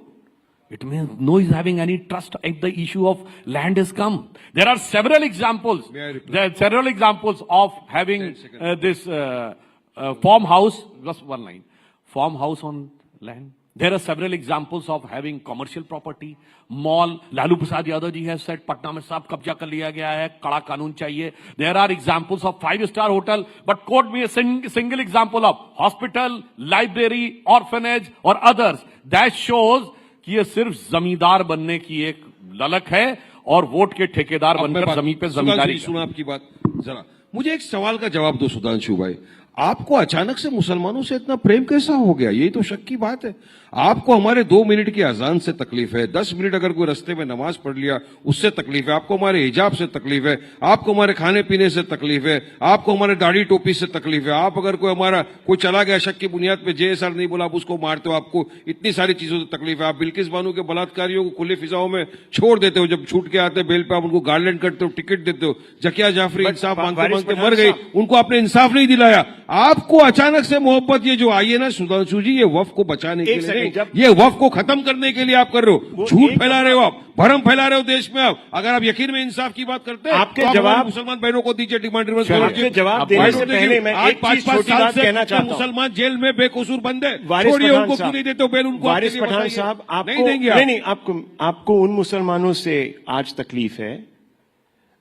S10: It means no is having any trust if the issue of land has come. There are several examples. There are several examples of having this farmhouse, just one line, farmhouse on land. There are several examples of having commercial property, mall. Lalu Prasad Yadav ji has said, Patna mein sab kabja kar liya gaya hai, kada kanun chahiye. There are examples of 5-star hotel, but quote me a single example of hospital, library, orphanage or others. That shows कि ये सिर्फ जमींदार बनने की एक ललक है और वोट के ठेकेदार बनकर जमीन पे जमींदारी।
S9: सुना आपकी बात जरा, मुझे एक सवाल का जवाब दो सुधांशु भाई, आपको अचानक से मुसलमानों से इतना प्रेम कैसा हो गया? यही तो शक की बात है। आपको हमारे 2 मिनट की अजान से तकलीफ है, 10 मिनट अगर कोई रस्ते में नमाज पढ़ लिया उससे तकलीफ है, आपको हमारे हिजाब से तकलीफ है, आपको हमारे खाने पीने से तकलीफ है, आपको हमारे दाढ़ी टोपी से तकलीफ है, आप अगर कोई चला गया शक की बुनियाद पे JSR नहीं बोला आप उसको मारते हो, आपको इतनी सारी चीजों से तकलीफ है, आप बिल्किस बानो के बलात्कारियों को खुले फिजाओं में छोड़ देते हो, जब छूट के आते बेल पे आप उनको गार्लैंड करते हो, टिकट देते हो, जकिया जाफरी इंसाफ मांगते मांगते मर गई, उनको आपने इंसाफ नहीं दिलाया। आपको अचानक से मोहब्बत ये जो आई है ना सुधांशु जी, ये वफ को बचाने के लिए, ये वफ को खत्म करने के लिए आप कर रहे हो, झूठ फैला रहे हो, आप भरम फैला रहे हो देश में। आप अगर आप यकीन में इंसाफ की बात करते हैं
S1: आपके
S9: तो
S1: जवाब
S9: मुसलमान बहनों को दीजिए, डिमांड
S1: आपके जवाब देने से पहले मैं एक चीज छोटी बात कहना चाहता हूं।
S9: मुसलमान जेल में बेकसूर बंद है,
S1: वारिस
S9: छोड़िए
S1: पठान
S9: उनको,
S1: साहब,
S9: क्यों नहीं देते हो बेल उनको?
S1: वारिस पठान साहब, आपको
S9: नहीं देंगे
S1: नहीं, आपको उन मुसलमानों से आज तकलीफ है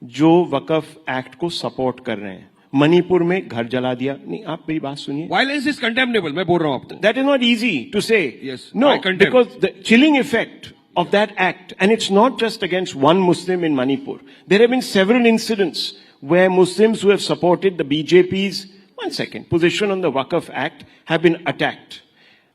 S1: जो वकफ एक्ट को सपोर्ट कर रहे हैं। मणिपुर में घर जला दिया, नहीं आप मेरी बात सुनिए,
S9: वायलेंस इज कंडेमनेबल, मैं बोल रहा हूं आपको।
S1: That is not easy to say,
S9: Yes,
S1: no,
S9: I condemn.
S1: Because the chilling effect of that act, and it's not just against one Muslim in Manipur. There have been several incidents where Muslims who have supported the BJP's position on the Waqf Act have been attacked.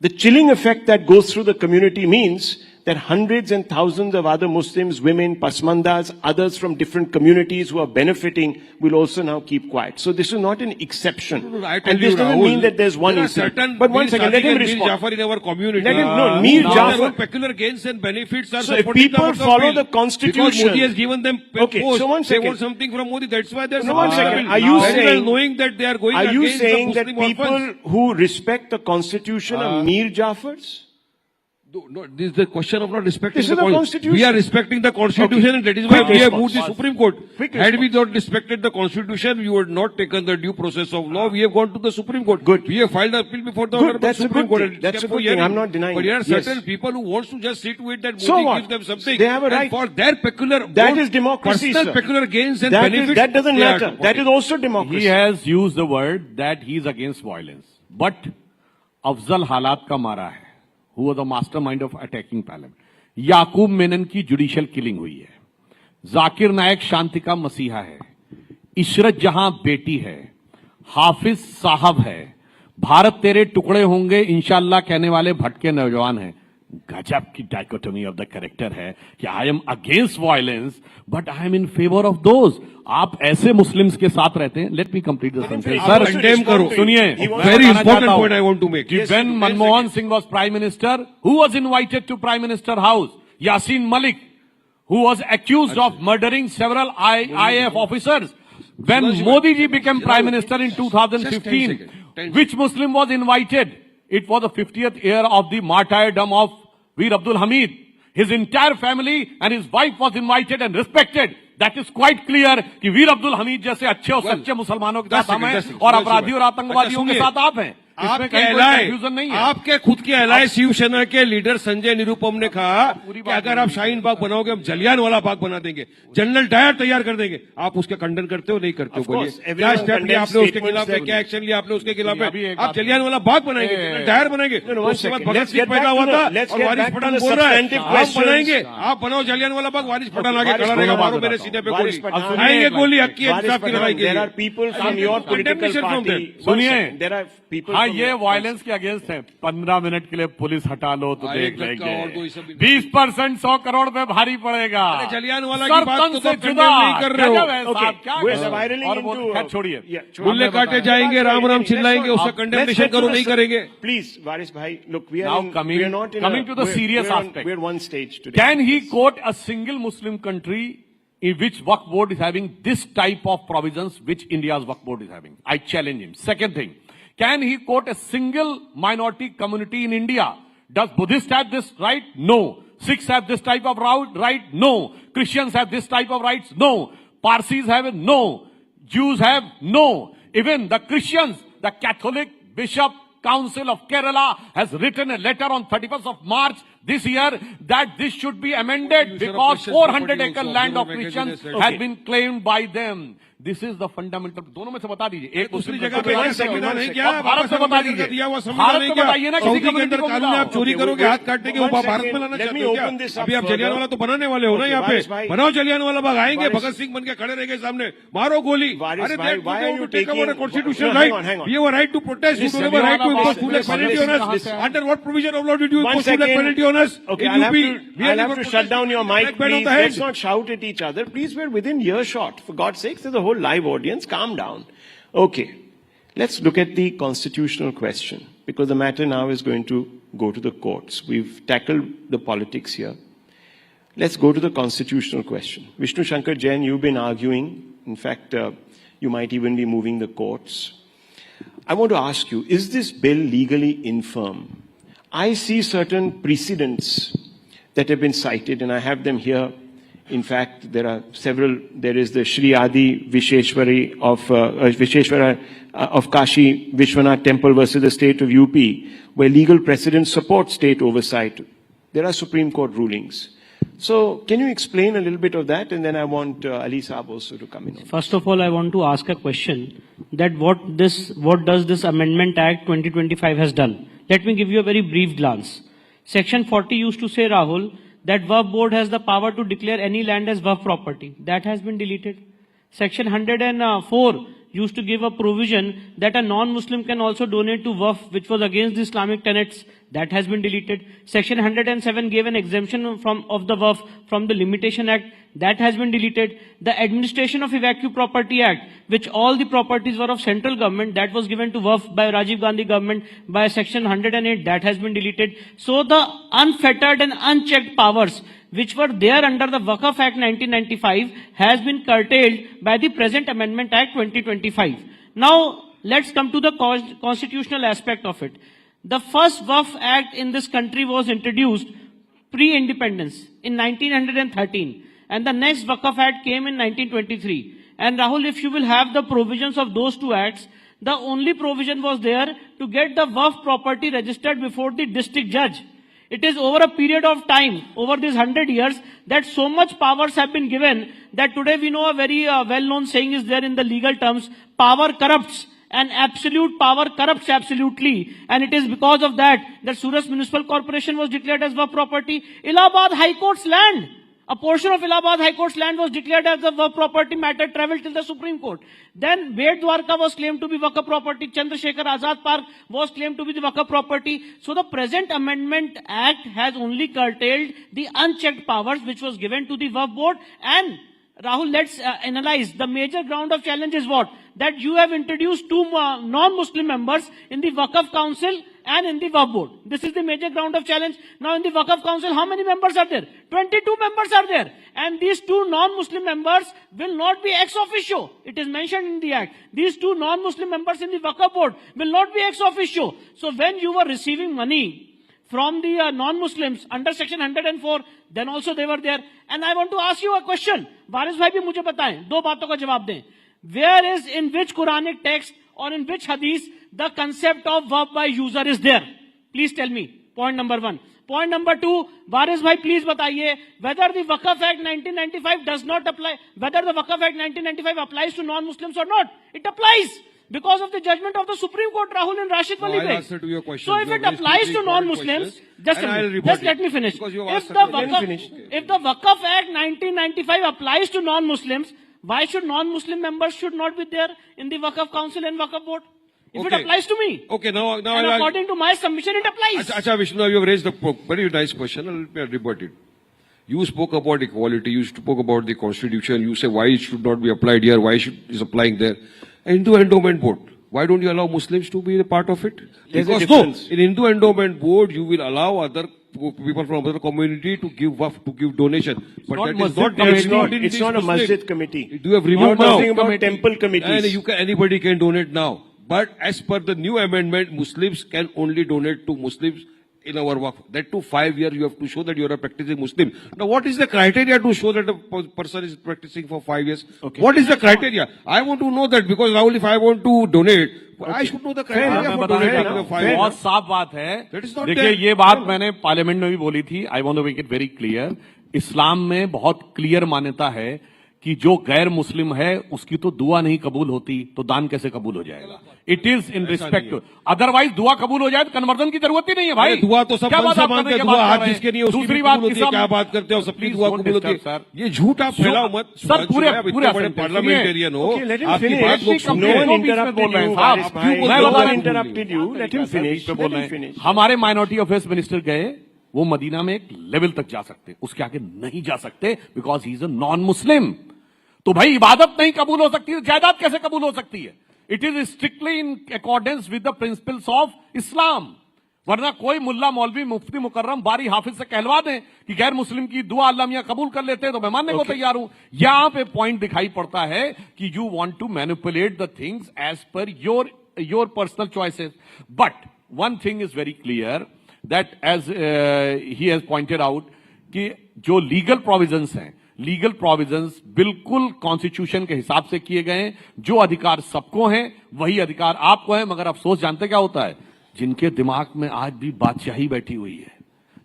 S1: The chilling effect that goes through the community means that hundreds and thousands of other Muslims, women, pasmandas, others from different communities who are benefiting will also now keep quiet. So this is not an exception. And this doesn't mean that there's one incident. But one second, let him respond.
S9: Jafar in our community.
S1: Let him, no, Mir Jafar.
S9: Peculiar gains and benefits are
S1: So if people follow the constitution.
S9: Because Modi has given them
S1: Okay,
S9: post,
S1: so one
S9: they
S1: second.
S9: want something from Modi. That's why they're
S1: No, one second. Are you
S9: very well
S1: saying,
S9: knowing that they are going
S1: are you
S9: against
S1: saying
S9: the
S1: that
S9: Muslim
S1: people
S9: orphans?
S1: who respect the constitution are Mir Jafars?
S9: No, this is the question of not respecting
S1: This is the Constitution.
S9: We are respecting the Constitution, and that is why
S1: Quick
S9: we have
S1: response.
S9: moved the Supreme Court.
S1: Quick
S9: Had we
S1: response.
S9: not respected the Constitution, we would not taken the due process of law. We have gone to the Supreme Court.
S1: Good.
S9: We have filed an appeal before the
S1: Good.
S9: Honorable
S1: That's a
S9: Supreme
S1: good
S9: Court.
S1: thing.
S9: and
S1: That's
S9: it's
S1: a
S9: kept for
S1: good thing.
S9: hearing.
S1: I'm not denying
S9: But there are
S1: it. Yes.
S9: certain people who wants to just sit with that
S1: So
S9: Modi
S1: what?
S9: gives them something.
S1: They have a
S9: And
S1: right.
S9: for their peculiar
S1: That
S9: own
S1: is democracy,
S9: personal
S1: sir.
S9: peculiar gains and
S1: That
S9: benefits.
S1: that doesn't
S9: they are
S1: matter. That is also democracy.
S10: He has used the word that he is against violence. But Afzal Halat ka mara hai, who was the mastermind of attacking parliament. याकूब मेनन की judicial killing हुई है, जाकिर नायक शांति का मसीहा है, इशरत जहां बेटी है, हाफिज साहब है, भारत तेरे टुकड़े होंगे इंशाल्लाह कहने वाले भटके नौजवान हैं। गजब की डायकोटोमी ऑफ द कैरेक्टर है कि I am against violence but I am in favour of those. आप ऐसे मुस्लिम्स के साथ रहते हैं। Let me complete the sentence sir,
S9: condemn करो।
S10: सुनिए,
S9: very important point I want to make.
S10: When Manmohan Singh was Prime Minister, who was invited to Prime Minister House? Yasin Malik, who was accused of murdering several IAF officers. When Modi ji became Prime Minister in 2015, which Muslim was invited? It was the 50th year of the martyrdom of Veer Abdul Hamid. His entire family and his wife was invited and respected. That is quite clear कि वीर अब्दुल हमीद जैसे अच्छे और सच्चे मुसलमानों के साथ हम हैं और अपराधी और आतंकवादियों के साथ आप हैं।
S9: आपके खुद के एलाय शिवसेना के लीडर संजय निरुपम ने कहा कि अगर आप शाहीन बाग बनाओगे हम जलियांवाला बाग बना देंगे, जनरल डायर तैयार कर देंगे। आप उसका खंडन करते हो नहीं करते हो? बोलिए क्या स्टेप लिया आपने उसके खिलाफ, क्या एक्शन लिया आपने उसके खिलाफ? आप जलियांवाला बाग बनाएंगे, जनरल डायर बनाएंगे। उसके बाद भगत सिंह पैदा हुआ था और वारिस पठान बोल रहा है आप बनाएंगे, आप बनाओ जलियांवाला बाग, वारिस पठान आगे खड़ा रहेगा, मारो मेरे सीने पे गोली, आएंगे गोली हक की इंसाफ की लड़ाई के लिए।
S10: सुनिए, हाँ ये वायलेंस के अगेंस्ट है। 15 मिनट के लिए पुलिस हटा लो तो देख लेंगे, 20% 100 करोड़ पे भारी पड़ेगा।
S9: जलियांवाला की बात तो जुदा नहीं कर रहे
S10: हो। छोड़िए,
S9: गुल्ले काटे जाएंगे, राम राम चिल्लाएंगे, उसका कंडेमनेशन करो नहीं करेंगे।
S1: प्लीज वारिस भाई, look, we
S10: now
S1: are
S10: coming to the serious aspect.
S1: We're one stage today.
S10: Can he quote a single Muslim country in which Waqf board is having this type of provisions which India's Waqf board is having? I challenge him. Second thing, can he quote a single minority community in India? Does Buddhists have this right? No. Sikhs have this type of right? No. Christians have this type of rights? No. Parsis have it? No. Jews have? No. Even the Christians, the Catholic Bishop Council of Kerala has written a letter on 31st of March this year that this should be amended because 400-acre land of Christians has been claimed by them. This is the fundamental, दोनों में से बता दीजिए। एक
S9: दूसरी जगह पे संविधान है क्या?
S10: भारत से बता दीजिए,
S9: दिया हुआ
S10: भारत
S9: संविधान है
S10: में
S9: क्या?
S10: बताइए ना, किसी
S9: सऊदी के
S10: कम्युनिटी
S9: अंदर
S10: को
S9: कानून है, आप चोरी करोगे हाथ काटने के ऊपर भारत में लाना चाहते हो क्या? अभी आप जलियांवाला तो बनाने वाले हो ना यहाँ पे, बनाओ जलियांवाला बाग, आएंगे भगत सिंह बन के खड़े रहेंगे सामने, मारो गोली। अरे constitution right, we have a right to protest, we have a right to impose full penalty on us. Under what provision of law did you impose full penalty on us?
S1: Okay, I'll have to shut down your mic, please. Let's not shout at each other. Please, we're within earshot. For God's sake, there's a whole live audience. Calm down. Okay, let's look at the constitutional question, because the matter now is going to go to the courts. We've tackled the politics here. Let's go to the constitutional question. Vishnu Shankar Jain, you've been arguing. In fact, you might even be moving the courts. I want to ask you, is this bill legally infirm? I see certain precedents that have been cited, and I have them here. In fact, there are several. There is the Shri Adi Visheshwara of Kashi Vishwanath Temple versus the state of UP, where legal precedents support state oversight. There are Supreme Court rulings. So, can you explain a little bit of that, and then I want Ali Saab also to come in.
S11: First of all, I want to ask a question: that what does this Amendment Act 2025 has done? Let me give you a very brief glance. Section 40 used to say, Rahul, that Waaf board has the power to declare any land as Waaf property. That has been deleted. Section 104 used to give a provision that a non-Muslim can also donate to Waaf, which was against the Islamic tenets. That has been deleted. Section 107 gave an exemption of the Waaf from the Limitation Act. That has been deleted. The Administration of Evacuee Property Act, which all the properties were of central government, that was given to Waaf by Rajiv Gandhi government by Section 108. That has been deleted. So the unfettered and unchecked powers which were there under the Waqf Act 1995 has been curtailed by the present Amendment Act 2025. Now, let's come to the constitutional aspect of it. The first Waqf Act in this country was introduced pre-independence in 1913, and the next Waqf Act came in 1923. And Rahul, if you will have the provisions of those two acts, the only provision was there to get the Waqf property registered before the district judge. It is over a period of time, over these 100 years, that so much powers have been given that today we know a very well-known saying is there in the legal terms: power corrupts, and absolute power corrupts absolutely. And it is because of that Surat Municipal Corporation was declared as Waaf property. Allahabad High Court's land, a portion of Allahabad High Court's land was declared as a Waaf property. Matter travelled till the Supreme Court. Then Bed Dwarka was claimed to be Waqf property. Chandrasekhar Azad Park was claimed to be the Waqf property. So the present Amendment Act has only curtailed the unchecked powers which was given to the Waqf board. And Rahul, let's analyze. The major ground of challenge is what? That you have introduced two non-Muslim members in the Waqf Council and in the Waqf board. This is the major ground of challenge. Now in the Waqf Council, how many members are there? 22 members are there. And these two non-Muslim members will not be ex officio. It is mentioned in the Act. These two non-Muslim members in the Waqf board will not be ex officio. So when you were receiving money from the non-Muslims under Section 104, then also they were there. And I want to ask you a question. Waris bhai bhi mujhe bataएं, दो बातों का जवाब दें. Where is, in which Quranic text or in which hadith the concept of Waaf by user is there? Please tell me. Point number one. Point number two, Waris bhai, please bataiye whether the Waqf Act 1995 does not apply, whether the Waqf Act 1995 applies to non-Muslims or not. It applies, because of the judgment of the Supreme Court, Rahul and Rashid Wali Beg. So if it applies to non-Muslims, just let me finish. If the Waqf Act 1995 applies to non-Muslims, why should non-Muslim members should not be there in the Waqf Council and Waqf Board? If it applies to me.
S9: Okay, now
S11: and according to my submission, it applies.
S9: Acha Vishnu, you have raised a very nice question. Let me rebut it. You spoke about equality, you spoke about the constitution, you say why it should not be applied here, why is applying there. Hindu Endowment Board, why don't you allow Muslims to be a part of it? Because no, in Hindu Endowment Board, you will allow other people from other community to give Waaf, to give donation. But
S1: it's not a masjid committee.
S9: Do you have removed now?
S1: Talking about temple committees.
S9: And anybody can donate now. But as per the new amendment, Muslims can only donate to Muslims in our Waaf. That too 5 years you have to show that you are a practicing Muslim. Now what is the criteria to show that a person is practicing for 5 years? Okay. What is the criteria? I want to know that, because Rahul, if I want to donate, I should know the criteria for donating for 5 years.
S10: बहुत साफ बात है. देखिए ये बात मैंने parliament में भी बोली थी. I want to make it very clear. इस्लाम में बहुत क्लियर मान्यता है कि जो गैर मुस्लिम है उसकी तो दुआ नहीं कबूल होती, तो दान कैसे कबूल हो जाएगा? It is in respect, otherwise दुआ कबूल हो जाए तो कन्वर्जन की जरूरत ही नहीं है भाई।
S9: दुआ तो सब
S10: क्या बात आप
S9: मानते
S10: करने
S9: हैं,
S10: के
S9: दुआ
S10: बाद
S9: हाथ
S10: कर रहे हैं?
S9: जिसके नहीं उसकी
S10: दूसरी
S9: भी
S10: बात
S9: कबूल होती है, क्या बात करते हो, सबकी दुआ कबूल होती है। ये झूठ आप फैलाओ मत
S10: सर, पूरे
S9: पार्लियामेंटेरियन हो, आपकी बात लोग सुन
S10: नो
S9: रहे
S10: वन इंटरप्टेड यू साहब, मैं बता
S1: interrupted you, let him finish.
S10: हमारे माइनॉरिटी अफेयर्स मिनिस्टर गए, वो मदीना में एक लेवल तक जा सकते, उसके आगे नहीं जा सकते, because he is a non Muslim. तो भाई इबादत नहीं कबूल हो सकती, जायदाद कैसे कबूल हो सकती है? It is strictly in accordance with the principles of Islam. वरना कोई मुल्ला मौलवी मुफ्ती मुकर्रम बारी हाफिज से कहलवा दें कि गैर मुस्लिम की दुआ अल्लाह मियां कबूल कर लेते हैं, तो मैं मानने को तैयार हूं। यहां पे पॉइंट दिखाई पड़ता है कि you want to manipulate the things as per your personal choices. But one thing is very clear that as he has pointed out कि जो लीगल प्रोविजंस हैं, लीगल प्रोविजंस बिल्कुल कॉन्स्टिट्यूशन के हिसाब से किए गए हैं। जो अधिकार सबको हैं वही अधिकार आपको है। मगर अफसोस जानते क्या होता है? जिनके दिमाग में आज भी बादशाही बैठी हुई है,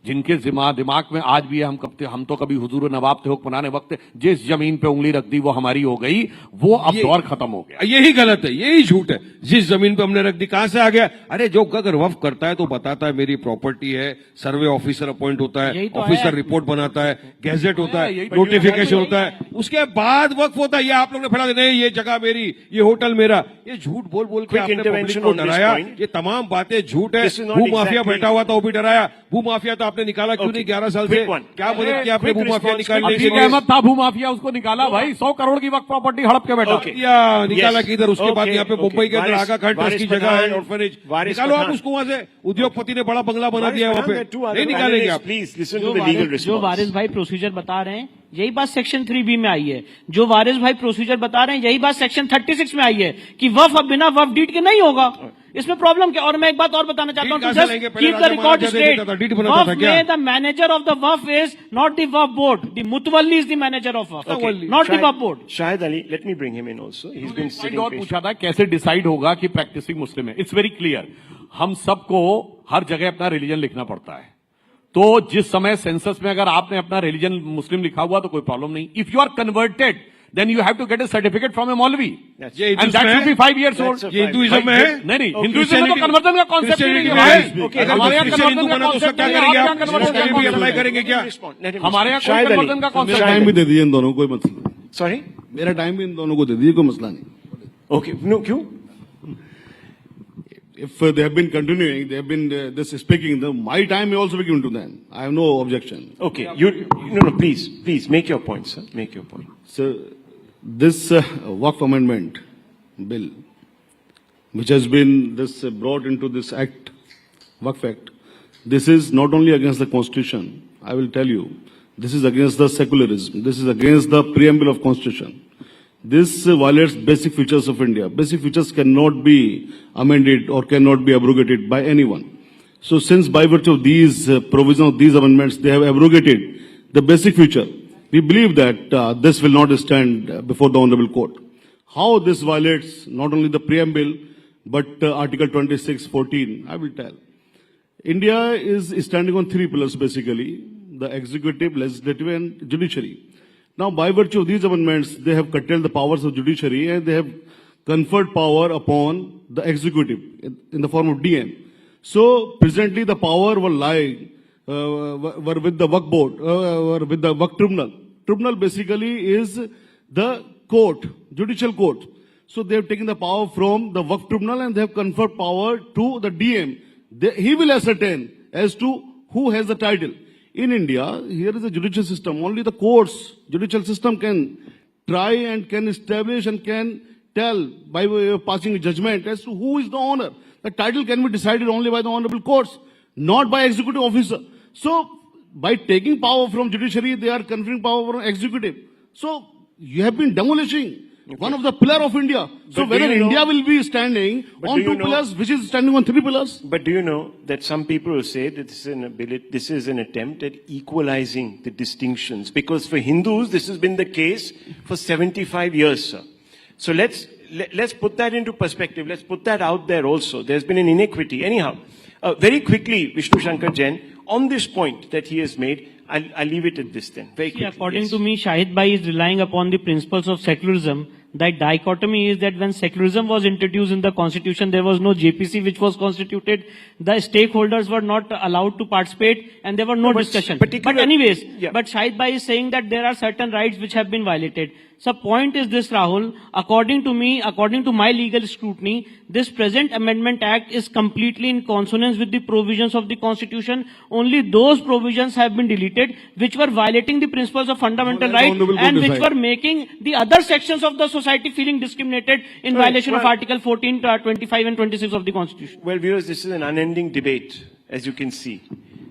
S10: जिनके दिमाग में आज भी है हम तो कभी हुजूर नवाब थे हुक्मरान वक्त, जिस जमीन पे उंगली रख दी वो हमारी हो गई, वो अब दौर खत्म हो गया।
S9: यही गलत है, यही झूठ है। जिस जमीन पे हमने रख दी कहां से आ गया? अरे जो अगर वफ करता है तो बताता है मेरी प्रॉपर्टी है, सर्वे ऑफिसर अपॉइंट होता है, ऑफिसर रिपोर्ट बनाता है, गैजेट होता है, नोटिफिकेशन होता है, उसके बाद वक्फ होता है। ये आप लोग ने फैला नहीं, ये जगह मेरी, ये होटल मेरा, ये झूठ बोल बोल के आपने पब्लिक को डराया। ये तमाम बातें झूठ है। भू माफिया बैठा हुआ था, वो भी डराया। भू माफिया तो आपने निकाला क्यों नहीं 11 साल से? क्या मदद किया आपने भू माफिया निकालने के लिए?
S10: अहमद था भू माफिया, उसको निकाला भाई, 100 करोड़ की वक्त प्रॉपर्टी हड़प के बैठा।
S9: निकाला किधर? उसके बाद यहाँ पे मुंबई के अंदर आगा खंड ट्रस्ट की जगह है, ऑर्फनेज, निकालो आप उसको वहां से। उद्योगपति ने बड़ा बंगला बना दिया वहां पे, नहीं निकालेंगे आप?
S1: Please listen to the legal response.
S11: जो वारिस भाई प्रोसीजर बता रहे हैं यही बात सेक्शन 3B में आई है। जो वारिस भाई प्रोसीजर बता रहे हैं यही बात सेक्शन 36 में आई है कि वफ अब बिना वफ डीड के नहीं होगा। इसमें प्रॉब्लम क्या? और मैं एक बात और बताना चाहता हूं, keep the record straight. Waqf में the manager of the Waqf is not the Waqf board, the mutawalli is the manager of Waqf, not the Waqf board.
S1: Shahid Ali, let me bring him in also, he has been sitting.
S10: और पूछा था कैसे डिसाइड होगा कि practising मुस्लिम है? It's very clear. हम सबको हर जगह अपना रिलीजन लिखना पड़ता है, तो जिस समय सेंसस में अगर आपने अपना रिलीजन मुस्लिम लिखा हुआ तो कोई प्रॉब्लम नहीं। If you are converted then you have to get a certificate from a Maulvi, and that should be 5 years old.
S9: ये हिंदुइज्म में है?
S10: नहीं, हिंदुइज्म में तो कन्वर्जन का कॉन्सेप्ट नहीं है। हमारे यहाँ कन्वर्जन का कॉन्सेप्ट क्या करेंगे आप? भी अप्लाई करेंगे क्या? हमारे यहाँ कोई कन्वर्जन का कॉन्सेप्ट
S12: टाइम भी दे दीजिए इन दोनों को, कोई मसला नहीं।
S1: सॉरी,
S12: मेरा टाइम भी इन दोनों को दे दीजिए, कोई मसला नहीं।
S1: ओके, नो, क्यों?
S12: If they have been continuing, they have been this speaking, my time may also be given to them. I have no objection.
S1: Okay, no, please make your point, sir. Make your point.
S12: So, this Waaf amendment bill, which has been brought into this act, Waaf Act, this is not only against the Constitution. I will tell you, this is against the secularism. This is against the preamble of Constitution. This violates basic features of India. Basic features cannot be amended or cannot be abrogated by anyone. So since by virtue of these provisions of these amendments, they have abrogated the basic feature, we believe that this will not stand before the Honorable Court. How this violates not only the preamble, but Article 26(14), I will tell. India is standing on 3 pillars basically, the executive, legislative and judiciary. Now, by virtue of these amendments, they have curtailed the powers of judiciary and they have conferred power upon the executive in the form of DM. So, presently, the power will lie were with the Waqf board, or with the Waqf tribunal. Tribunal basically is the court, judicial court. So, they have taken the power from the Waqf tribunal and they have conferred power to the DM. He will ascertain as to who has the title. In India, here is a judicial system. Only the courts, judicial system can try and can establish and can tell by way of passing a judgment as to who is the owner. The title can be decided only by the honorable courts, not by executive officer. So, by taking power from judiciary, they are conferring power from executive. So, you have been demolishing one of the pillar of India. So whether India will be standing on 2 pillars, which is standing on 3 pillars?
S1: But do you know that some people will say that this is an attempt at equalizing the distinctions? Because for Hindus, this has been the case for 75 years, sir. So let's put that into perspective. Let's put that out there also. There's been an inequity. Anyhow, very quickly, Vishnu Shankar Jain, on this point that he has made, I'll leave it at this then. Very quickly.
S11: According to me, Shahid Bhai is relying upon the principles of secularism. That dichotomy is that when secularism was introduced in the constitution, there was no JPC which was constituted. The stakeholders were not allowed to participate and there were no discussion. But anyways, but Shahid Bhai is saying that there are certain rights which have been violated. So point is this, Rahul, according to me, according to my legal scrutiny, this present Amendment Act is completely in consonance with the provisions of the Constitution. Only those provisions have been deleted which were violating the principles of fundamental rights and which were making the other sections of the society feeling discriminated in violation of Article 14, 25 and 26 of the Constitution.
S1: Well, viewers, this is an unending debate, as you can see.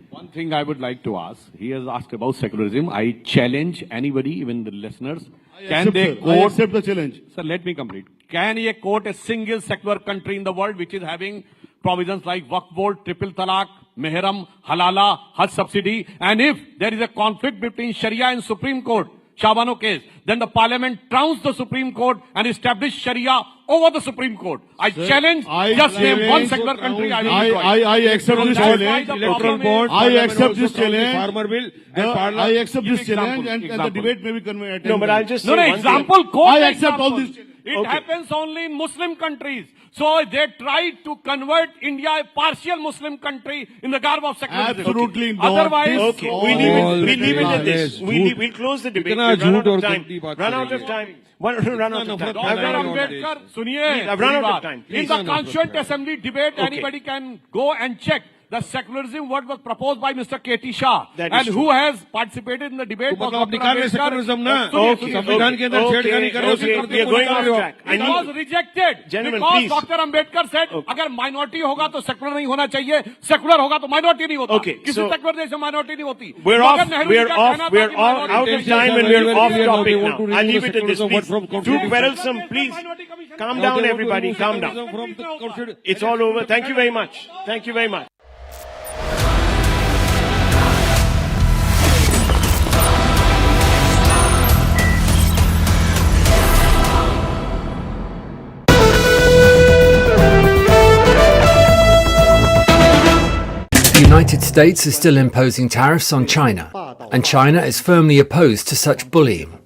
S10: One thing I would like to ask, he has asked about secularism. I challenge anybody, even the listeners. Can they quote? I
S12: accept the challenge.
S10: Sir, let me complete. Can he quote a single secular country in the world which is having provisions like Waqf Board, Triple Talaq, Mehram, Halala, Hajj subsidy? And if there is a conflict between Sharia and Supreme Court, Shabano case, then the Parliament trounced the Supreme Court and established Sharia over the Supreme Court. I challenge, just name one secular country.
S12: I accept this challenge.
S10: Electoral board.
S12: I accept this challenge. Farmer bill. I accept this challenge, and the debate may be convenient.
S1: No, but I'll just say
S10: one example.
S12: I accept all this.
S10: It happens only in Muslim countries. So they tried to convert India a partial Muslim country in the garb of secularism.
S12: Absolutely not.
S10: Otherwise,
S1: okay, we leave it at this. We'll close the debate. We've run out of time. Run out of time. Run out of time. I've run out of time.
S10: In the Constituent Assembly debate, anybody can go and check the secularism what was proposed by Mr. K.T. Shah and who has participated in the debate.
S1: Okay, we are going off track.
S10: It was rejected because Dr. Ambedkar said, अगर minority होगा तो secular नहीं होना चाहिए, secular होगा तो minority नहीं होता.
S1: Okay,
S10: किसी secular देश में minority नहीं होती.
S1: We're out of time and we're off topic now. I'll leave it at this, please. Too quarrelsome, please. Calm down, everybody. Calm down. It's all over. Thank you very much. Thank you very much.
S13: The United States is still imposing tariffs on China, and China is firmly opposed to such bullying.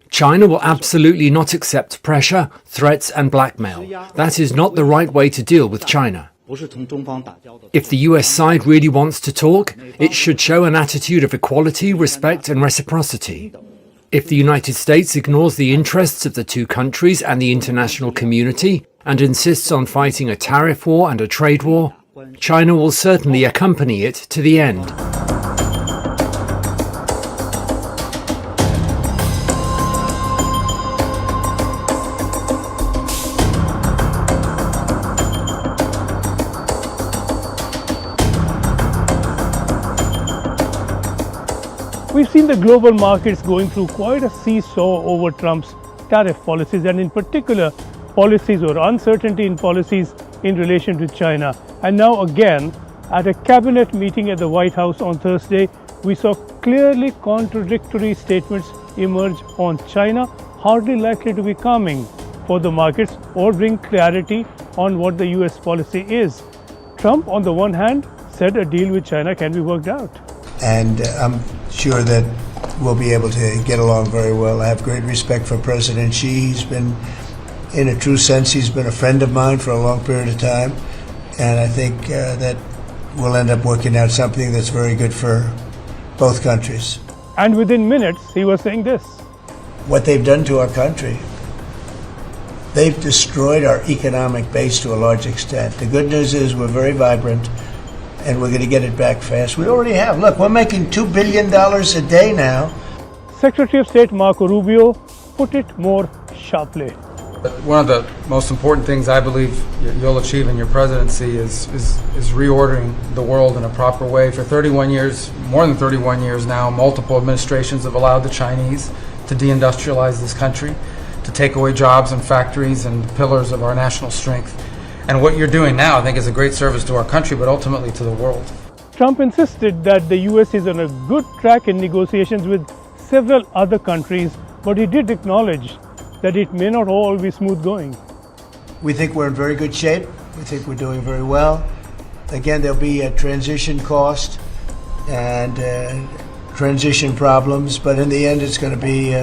S13: China will absolutely not accept pressure, threats and blackmail. That is not the right way to deal with China. If the US side really wants to talk, it should show an attitude of equality, respect and reciprocity. If the United States ignores the interests of the two countries and the international community and insists on fighting a tariff war and a trade war, China will certainly accompany it to the end.
S14: We've seen the global markets going through quite a seesaw over Trump's tariff policies, and in particular policies or uncertainty in policies in relation to China. And now again, at a cabinet meeting at the White House on Thursday, we saw clearly contradictory statements emerge on China, hardly likely to be calming for the markets or bring clarity on what the US policy is. Trump, on the one hand, said a deal with China can be worked out.
S15: And I'm sure that we'll be able to get along very well. I have great respect for President Xi. He's been, in a true sense, he's been a friend of mine for a long period of time. And I think that we'll end up working out something that's very good for both countries.
S14: And within minutes, he was saying this.
S15: What they've done to our country, they've destroyed our economic base to a large extent. The good news is we're very vibrant, and we're going to get it back fast. We already have. Look, we're making $2 billion a day now.
S14: Secretary of State Marco Rubio put it more sharply.
S16: One of the most important things I believe you'll achieve in your presidency is reordering the world in a proper way. For 31 years, more than 31 years now, multiple administrations have allowed the Chinese to deindustrialize this country, to take away jobs and factories and pillars of our national strength. And what you're doing now, I think, is a great service to our country, but ultimately to the world.
S14: Trump insisted that the US is on a good track in negotiations with several other countries, but he did acknowledge that it may not all be smooth going.
S15: We think we're in very good shape. We think we're doing very well. Again, there'll be a transition cost, and transition problems, but in the end, it's going to be